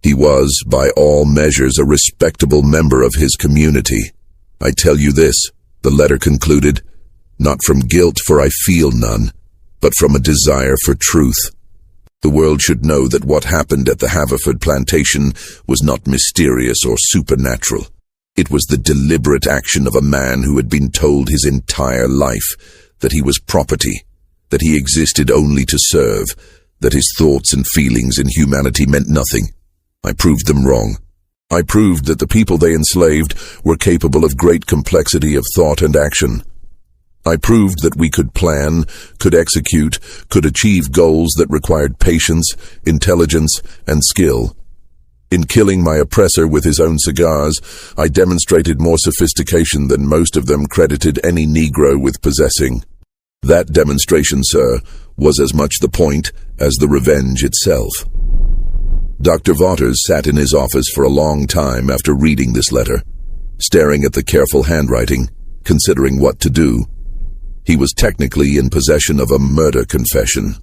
He was, by all measures, a respectable member of his community. "I tell you this," the letter concluded, "not from guilt, for I feel none, but from a desire for truth. The world should know that what happened at the Haverford plantation was not mysterious or supernatural. It was the deliberate action of a man who had been told his entire life that he was property, that he existed only to serve, that his thoughts and feelings in humanity meant nothing. I proved them wrong. I proved that the people they enslaved were capable of great complexity of thought and action. I proved that we could plan, could execute, could achieve goals that required patience, intelligence, and skill. In killing my oppressor with his own cigars, I demonstrated more sophistication than most of them credited any Negro with possessing. That demonstration, sir, was as much the point as the revenge itself." Dr. Waters sat in his office for a long time after reading this letter, staring at the careful handwriting, considering what to do. He was technically in possession of a murder confession.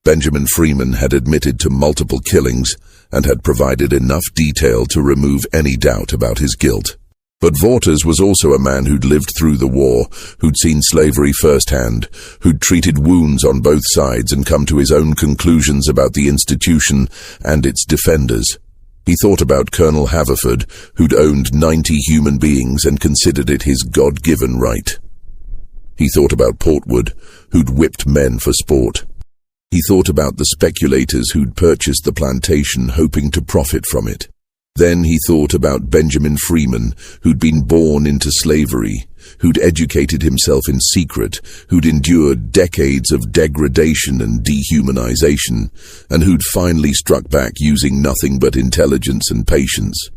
Benjamin Freeman had admitted to multiple killings and had provided enough detail to remove any doubt about his guilt. But Waters was also a man who'd lived through the war, who'd seen slavery firsthand, who'd treated wounds on both sides and come to his own conclusions about the institution and its defenders. He thought about Colonel Haverford, who'd owned 90 human beings and considered it his God-given right. He thought about Portwood, who'd whipped men for sport. He thought about the speculators who'd purchased the plantation hoping to profit from it. Then he thought about Benjamin Freeman, who'd been born into slavery, who'd educated himself in secret, who'd endured decades of degradation and dehumanization, and who'd finally struck back using nothing but intelligence and patience.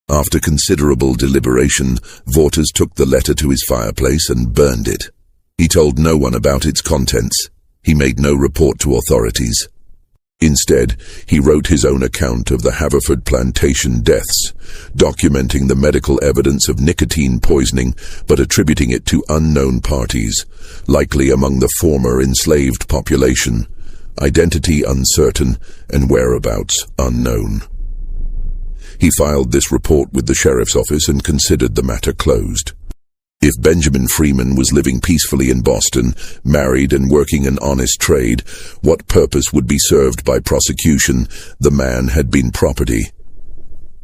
After considerable deliberation, Waters took the letter to his fireplace and burned it. He told no one about its contents. He made no report to authorities. Instead, he wrote his own account of the Haverford plantation deaths, documenting the medical evidence of nicotine poisoning, but attributing it to unknown parties, likely among the former enslaved population, identity uncertain and whereabouts unknown. He filed this report with the sheriff's office and considered the matter closed. If Benjamin Freeman was living peacefully in Boston, married and working an honest trade, what purpose would be served by prosecution? The man had been property.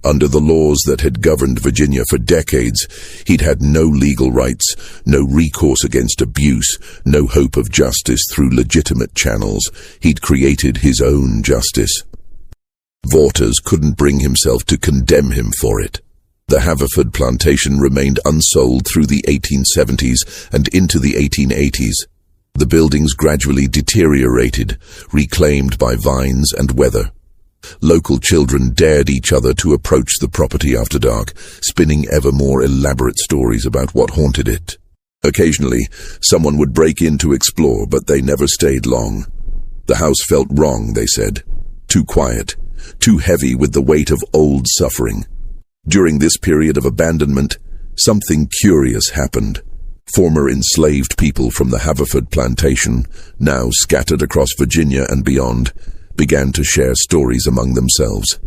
Under the laws that had governed Virginia for decades, he'd had no legal rights, no recourse against abuse, no hope of justice through legitimate channels. He'd created his own justice. Waters couldn't bring himself to condemn him for it. The Haverford plantation remained unsold through the 1870s and into the 1880s. The buildings gradually deteriorated, reclaimed by vines and weather. Local children dared each other to approach the property after dark, spinning ever more elaborate stories about what haunted it. Occasionally, someone would break in to explore, but they never stayed long. The house felt wrong, they said. Too quiet, too heavy with the weight of old suffering. During this period of abandonment, something curious happened. Former enslaved people from the Haverford plantation, now scattered across Virginia and beyond, began to share stories among themselves.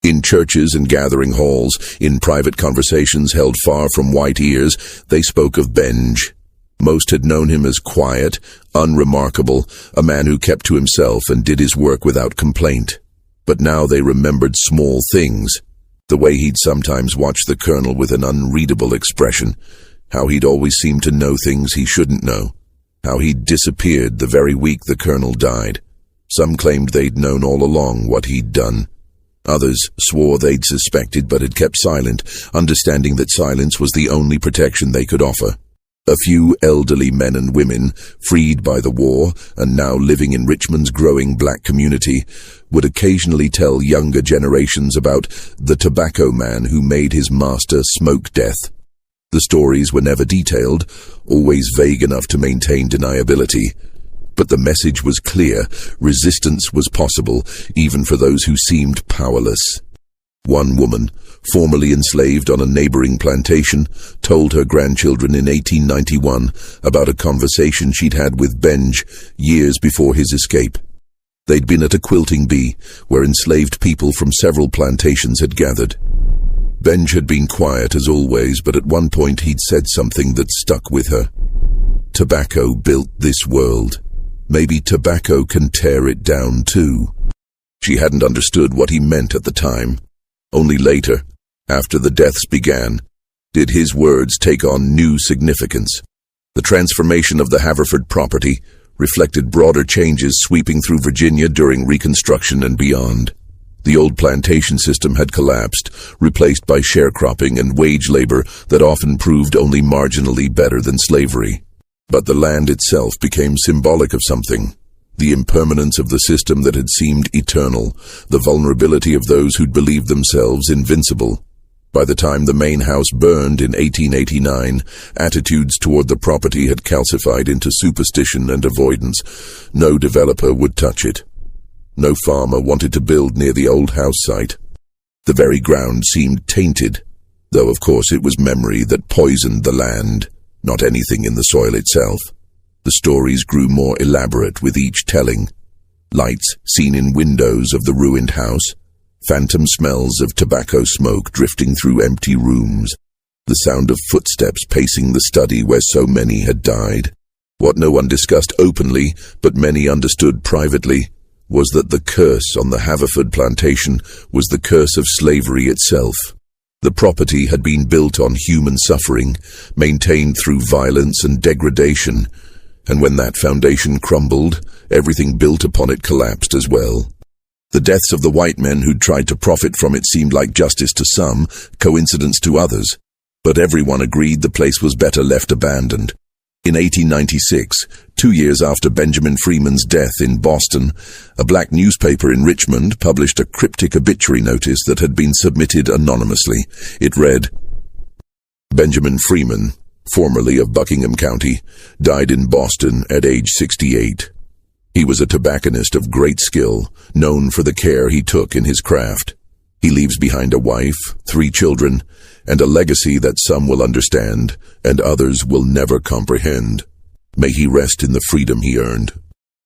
In churches and gathering halls, in private conversations held far from white ears, they spoke of Benj. Most had known him as quiet, unremarkable, a man who kept to himself and did his work without complaint. But now they remembered small things. The way he'd sometimes watch the colonel with an unreadable expression, how he'd always seemed to know things he shouldn't know, how he'd disappeared the very week the colonel died. Some claimed they'd known all along what he'd done. Others swore they'd suspected but had kept silent, understanding that silence was the only protection they could offer. A few elderly men and women, freed by the war and now living in Richmond's growing black community, would occasionally tell younger generations about the tobacco man who made his master smoke death. The stories were never detailed, always vague enough to maintain deniability. But the message was clear: resistance was possible, even for those who seemed powerless. One woman, formerly enslaved on a neighboring plantation, told her grandchildren in 1891 about a conversation she'd had with Benj years before his escape. They'd been at a quilting bee, where enslaved people from several plantations had gathered. Benj had been quiet as always, but at one point he'd said something that stuck with her. Tobacco built this world. Maybe tobacco can tear it down too. She hadn't understood what he meant at the time. Only later, after the deaths began, did his words take on new significance. The transformation of the Haverford property reflected broader changes sweeping through Virginia during Reconstruction and beyond. The old plantation system had collapsed, replaced by sharecropping and wage labor that often proved only marginally better than slavery. But the land itself became symbolic of something. The impermanence of the system that had seemed eternal, the vulnerability of those who'd believed themselves invincible. By the time the main house burned in 1889, attitudes toward the property had calcified into superstition and avoidance. No developer would touch it. No farmer wanted to build near the old house site. The very ground seemed tainted, though of course it was memory that poisoned the land, not anything in the soil itself. The stories grew more elaborate with each telling. Lights seen in windows of the ruined house, phantom smells of tobacco smoke drifting through empty rooms, the sound of footsteps pacing the study where so many had died. What no one discussed openly, but many understood privately, was that the curse on the Haverford plantation was the curse of slavery itself. The property had been built on human suffering, maintained through violence and degradation, and when that foundation crumbled, everything built upon it collapsed as well. The deaths of the white men who'd tried to profit from it seemed like justice to some, coincidence to others. But everyone agreed the place was better left abandoned. In 1896, 2 years after Benjamin Freeman's death in Boston, a black newspaper in Richmond published a cryptic obituary notice that had been submitted anonymously. It read, "Benjamin Freeman, formerly of Buckingham County, died in Boston at age 68. He was a tobacconist of great skill, known for the care he took in his craft. He leaves behind a wife, 3 children, and a legacy that some will understand and others will never comprehend. May he rest in the freedom he earned."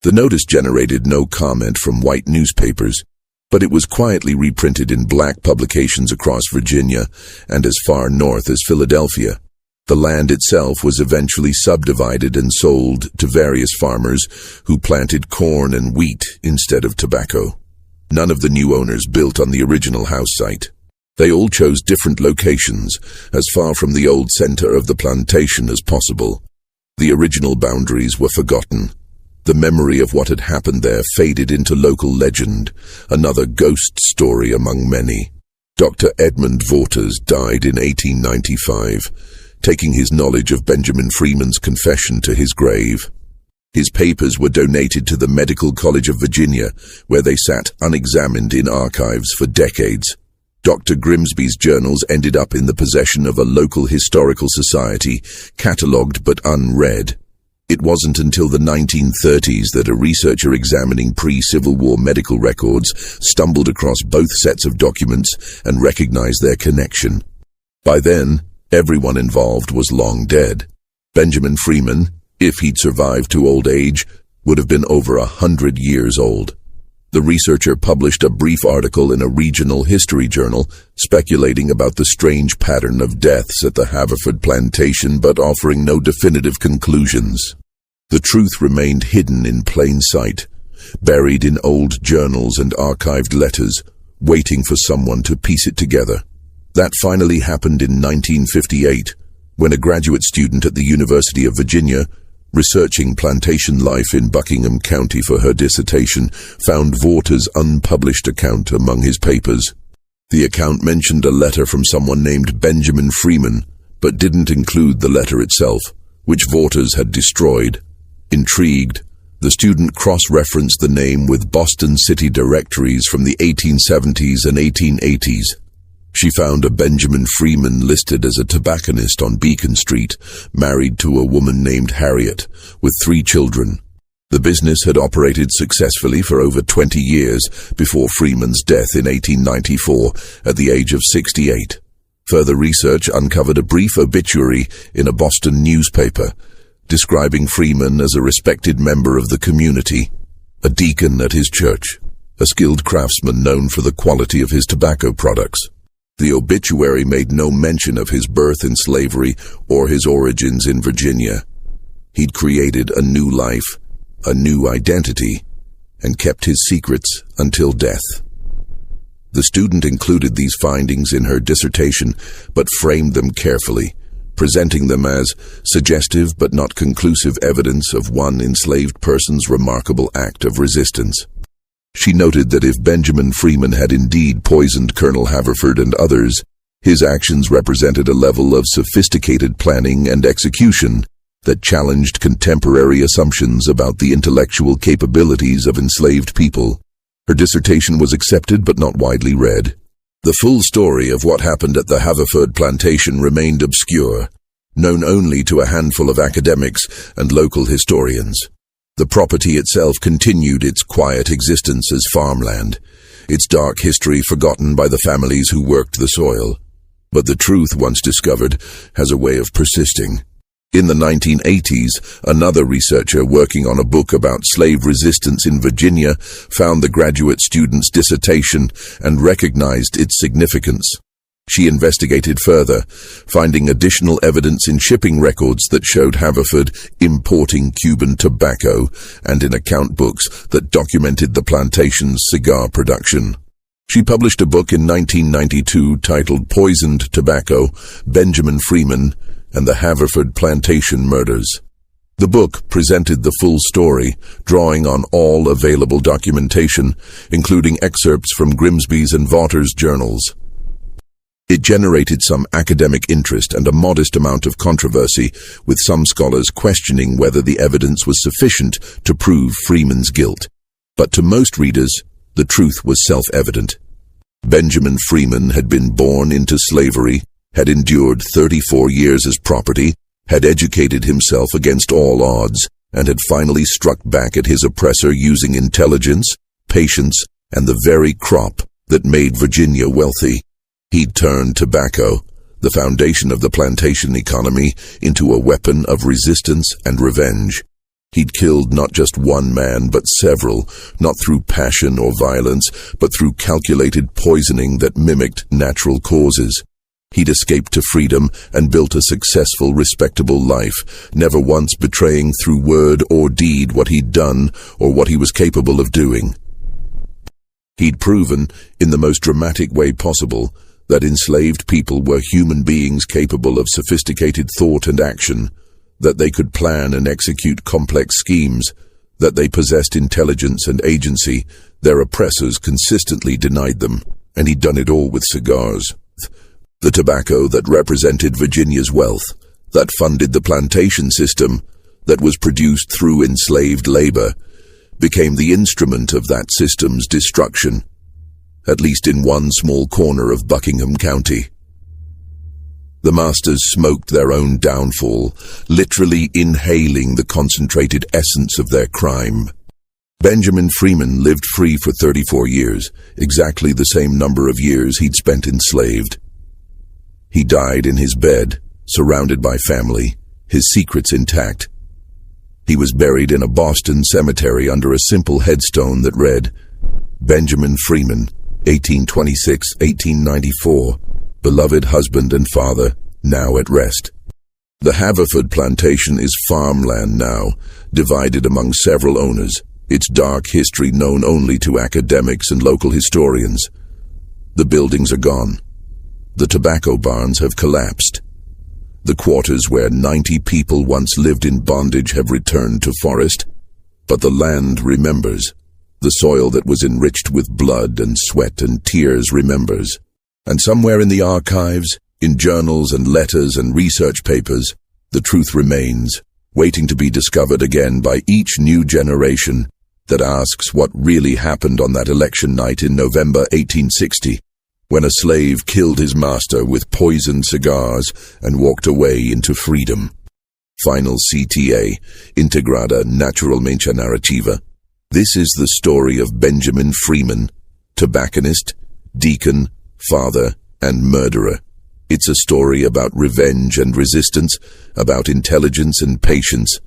The notice generated no comment from white newspapers, but it was quietly reprinted in black publications across Virginia and as far north as Philadelphia. The land itself was eventually subdivided and sold to various farmers who planted corn and wheat instead of tobacco. None of the new owners built on the original house site. They all chose different locations, as far from the old center of the plantation as possible. The original boundaries were forgotten. The memory of what had happened there faded into local legend, another ghost story among many. Dr. Edmund Waters died in 1895, taking his knowledge of Benjamin Freeman's confession to his grave. His papers were donated to the Medical College of Virginia, where they sat unexamined in archives for decades. Dr. Grimsby's journals ended up in the possession of a local historical society, catalogued but unread. It wasn't until the 1930s that a researcher examining pre-Civil War medical records stumbled across both sets of documents and recognized their connection. By then, everyone involved was long dead. Benjamin Freeman, if he'd survived to old age, would have been over 100 years old. The researcher published a brief article in a regional history journal speculating about the strange pattern of deaths at the Haverford plantation, but offering no definitive conclusions. The truth remained hidden in plain sight, buried in old journals and archived letters, waiting for someone to piece it together. That finally happened in 1958, when a graduate student at the University of Virginia, researching plantation life in Buckingham County for her dissertation, found Waters' unpublished account among his papers. The account mentioned a letter from someone named Benjamin Freeman, but didn't include the letter itself, which Waters had destroyed. Intrigued, the student cross-referenced the name with Boston city directories from the 1870s and 1880s. She found a Benjamin Freeman listed as a tobacconist on Beacon Street, married to a woman named Harriet, with 3 children. The business had operated successfully for over 20 years before Freeman's death in 1894 at the age of 68. Further research uncovered a brief obituary in a Boston newspaper, describing Freeman as a respected member of the community, a deacon at his church, a skilled craftsman known for the quality of his tobacco products. The obituary made no mention of his birth in slavery or his origins in Virginia. He'd created a new life, a new identity, and kept his secrets until death. The student included these findings in her dissertation, but framed them carefully, presenting them as suggestive but not conclusive evidence of one enslaved person's remarkable act of resistance. She noted that if Benjamin Freeman had indeed poisoned Colonel Haverford and others, his actions represented a level of sophisticated planning and execution that challenged contemporary assumptions about the intellectual capabilities of enslaved people. Her dissertation was accepted but not widely read. The full story of what happened at the Haverford plantation remained obscure, known only to a handful of academics and local historians. The property itself continued its quiet existence as farmland, its dark history forgotten by the families who worked the soil. But the truth, once discovered, has a way of persisting. In the 1980s, another researcher working on a book about slave resistance in Virginia found the graduate student's dissertation and recognized its significance. She investigated further, finding additional evidence in shipping records that showed Haverford importing Cuban tobacco and in account books that documented the plantation's cigar production. She published a book in 1992 titled Poisoned Tobacco, Benjamin Freeman, and the Haverford Plantation Murders. The book presented the full story, drawing on all available documentation, including excerpts from Grimsby's and Vaughters' journals. It generated some academic interest and a modest amount of controversy, with some scholars questioning whether the evidence was sufficient to prove Freeman's guilt. But to most readers, the truth was self-evident. Benjamin Freeman had been born into slavery, had endured 34 years as property, had educated himself against all odds, and had finally struck back at his oppressor using intelligence, patience, and the very crop that made Virginia wealthy. He'd turned tobacco, the foundation of the plantation economy, into a weapon of resistance and revenge. He'd killed not just one man, but several, not through passion or violence, but through calculated poisoning that mimicked natural causes. He'd escaped to freedom and built a successful, respectable life, never once betraying through word or deed what he'd done or what he was capable of doing. He'd proven, in the most dramatic way possible, that enslaved people were human beings capable of sophisticated thought and action, that they could plan and execute complex schemes, that they possessed intelligence and agency. Their oppressors consistently denied them, and he'd done it all with cigars. The tobacco that represented Virginia's wealth, that funded the plantation system, that was produced through enslaved labor, became the instrument of that system's destruction, at least in one small corner of Buckingham County. The masters smoked their own downfall, literally inhaling the concentrated essence of their crime. Benjamin Freeman lived free for 34 years, exactly the same number of years he'd spent enslaved. He died in his bed, surrounded by family, his secrets intact. He was buried in a Boston cemetery under a simple headstone that read, Benjamin Freeman, 1826-1894, beloved husband and father, now at rest. The Haverford plantation is farmland now, divided among several owners, its dark history known only to academics and local historians. The buildings are gone. The tobacco barns have collapsed. The quarters where 90 people once lived in bondage have returned to forest. But the land remembers. The soil that was enriched with blood and sweat and tears remembers. And somewhere in the archives, in journals and letters and research papers, the truth remains, waiting to be discovered again by each new generation that asks what really happened on that election night in November 1860. When a slave killed his master with poisoned cigars and walked away into freedom. Final CTA, Integrada Naturalmente Narrativa. This is the story of Benjamin Freeman, tobacconist, deacon, father, and murderer. It's a story about revenge and resistance, about intelligence and patience,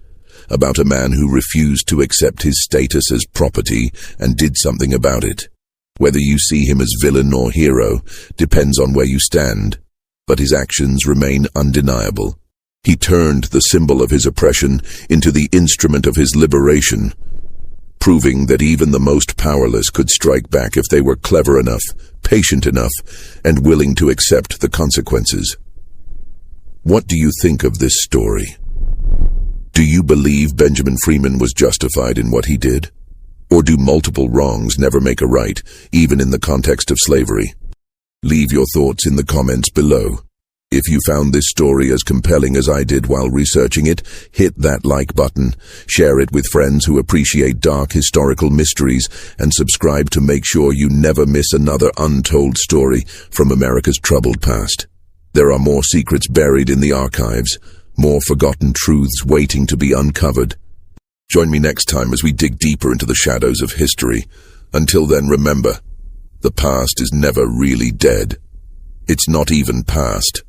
about a man who refused to accept his status as property and did something about it. Whether you see him as villain or hero depends on where you stand, but his actions remain undeniable. He turned the symbol of his oppression into the instrument of his liberation, proving that even the most powerless could strike back if they were clever enough, patient enough, and willing to accept the consequences. What do you think of this story? Do you believe Benjamin Freeman was justified in what he did? Or do multiple wrongs never make a right, even in the context of slavery? Leave your thoughts in the comments below. If you found this story as compelling as I did while researching it, hit that like button, share it with friends who appreciate dark historical mysteries, and subscribe to make sure you never miss another untold story from America's troubled past. There are more secrets buried in the archives, more forgotten truths waiting to be uncovered. Join me next time as we dig deeper into the shadows of history. Until then, remember, the past is never really dead. It's not even past.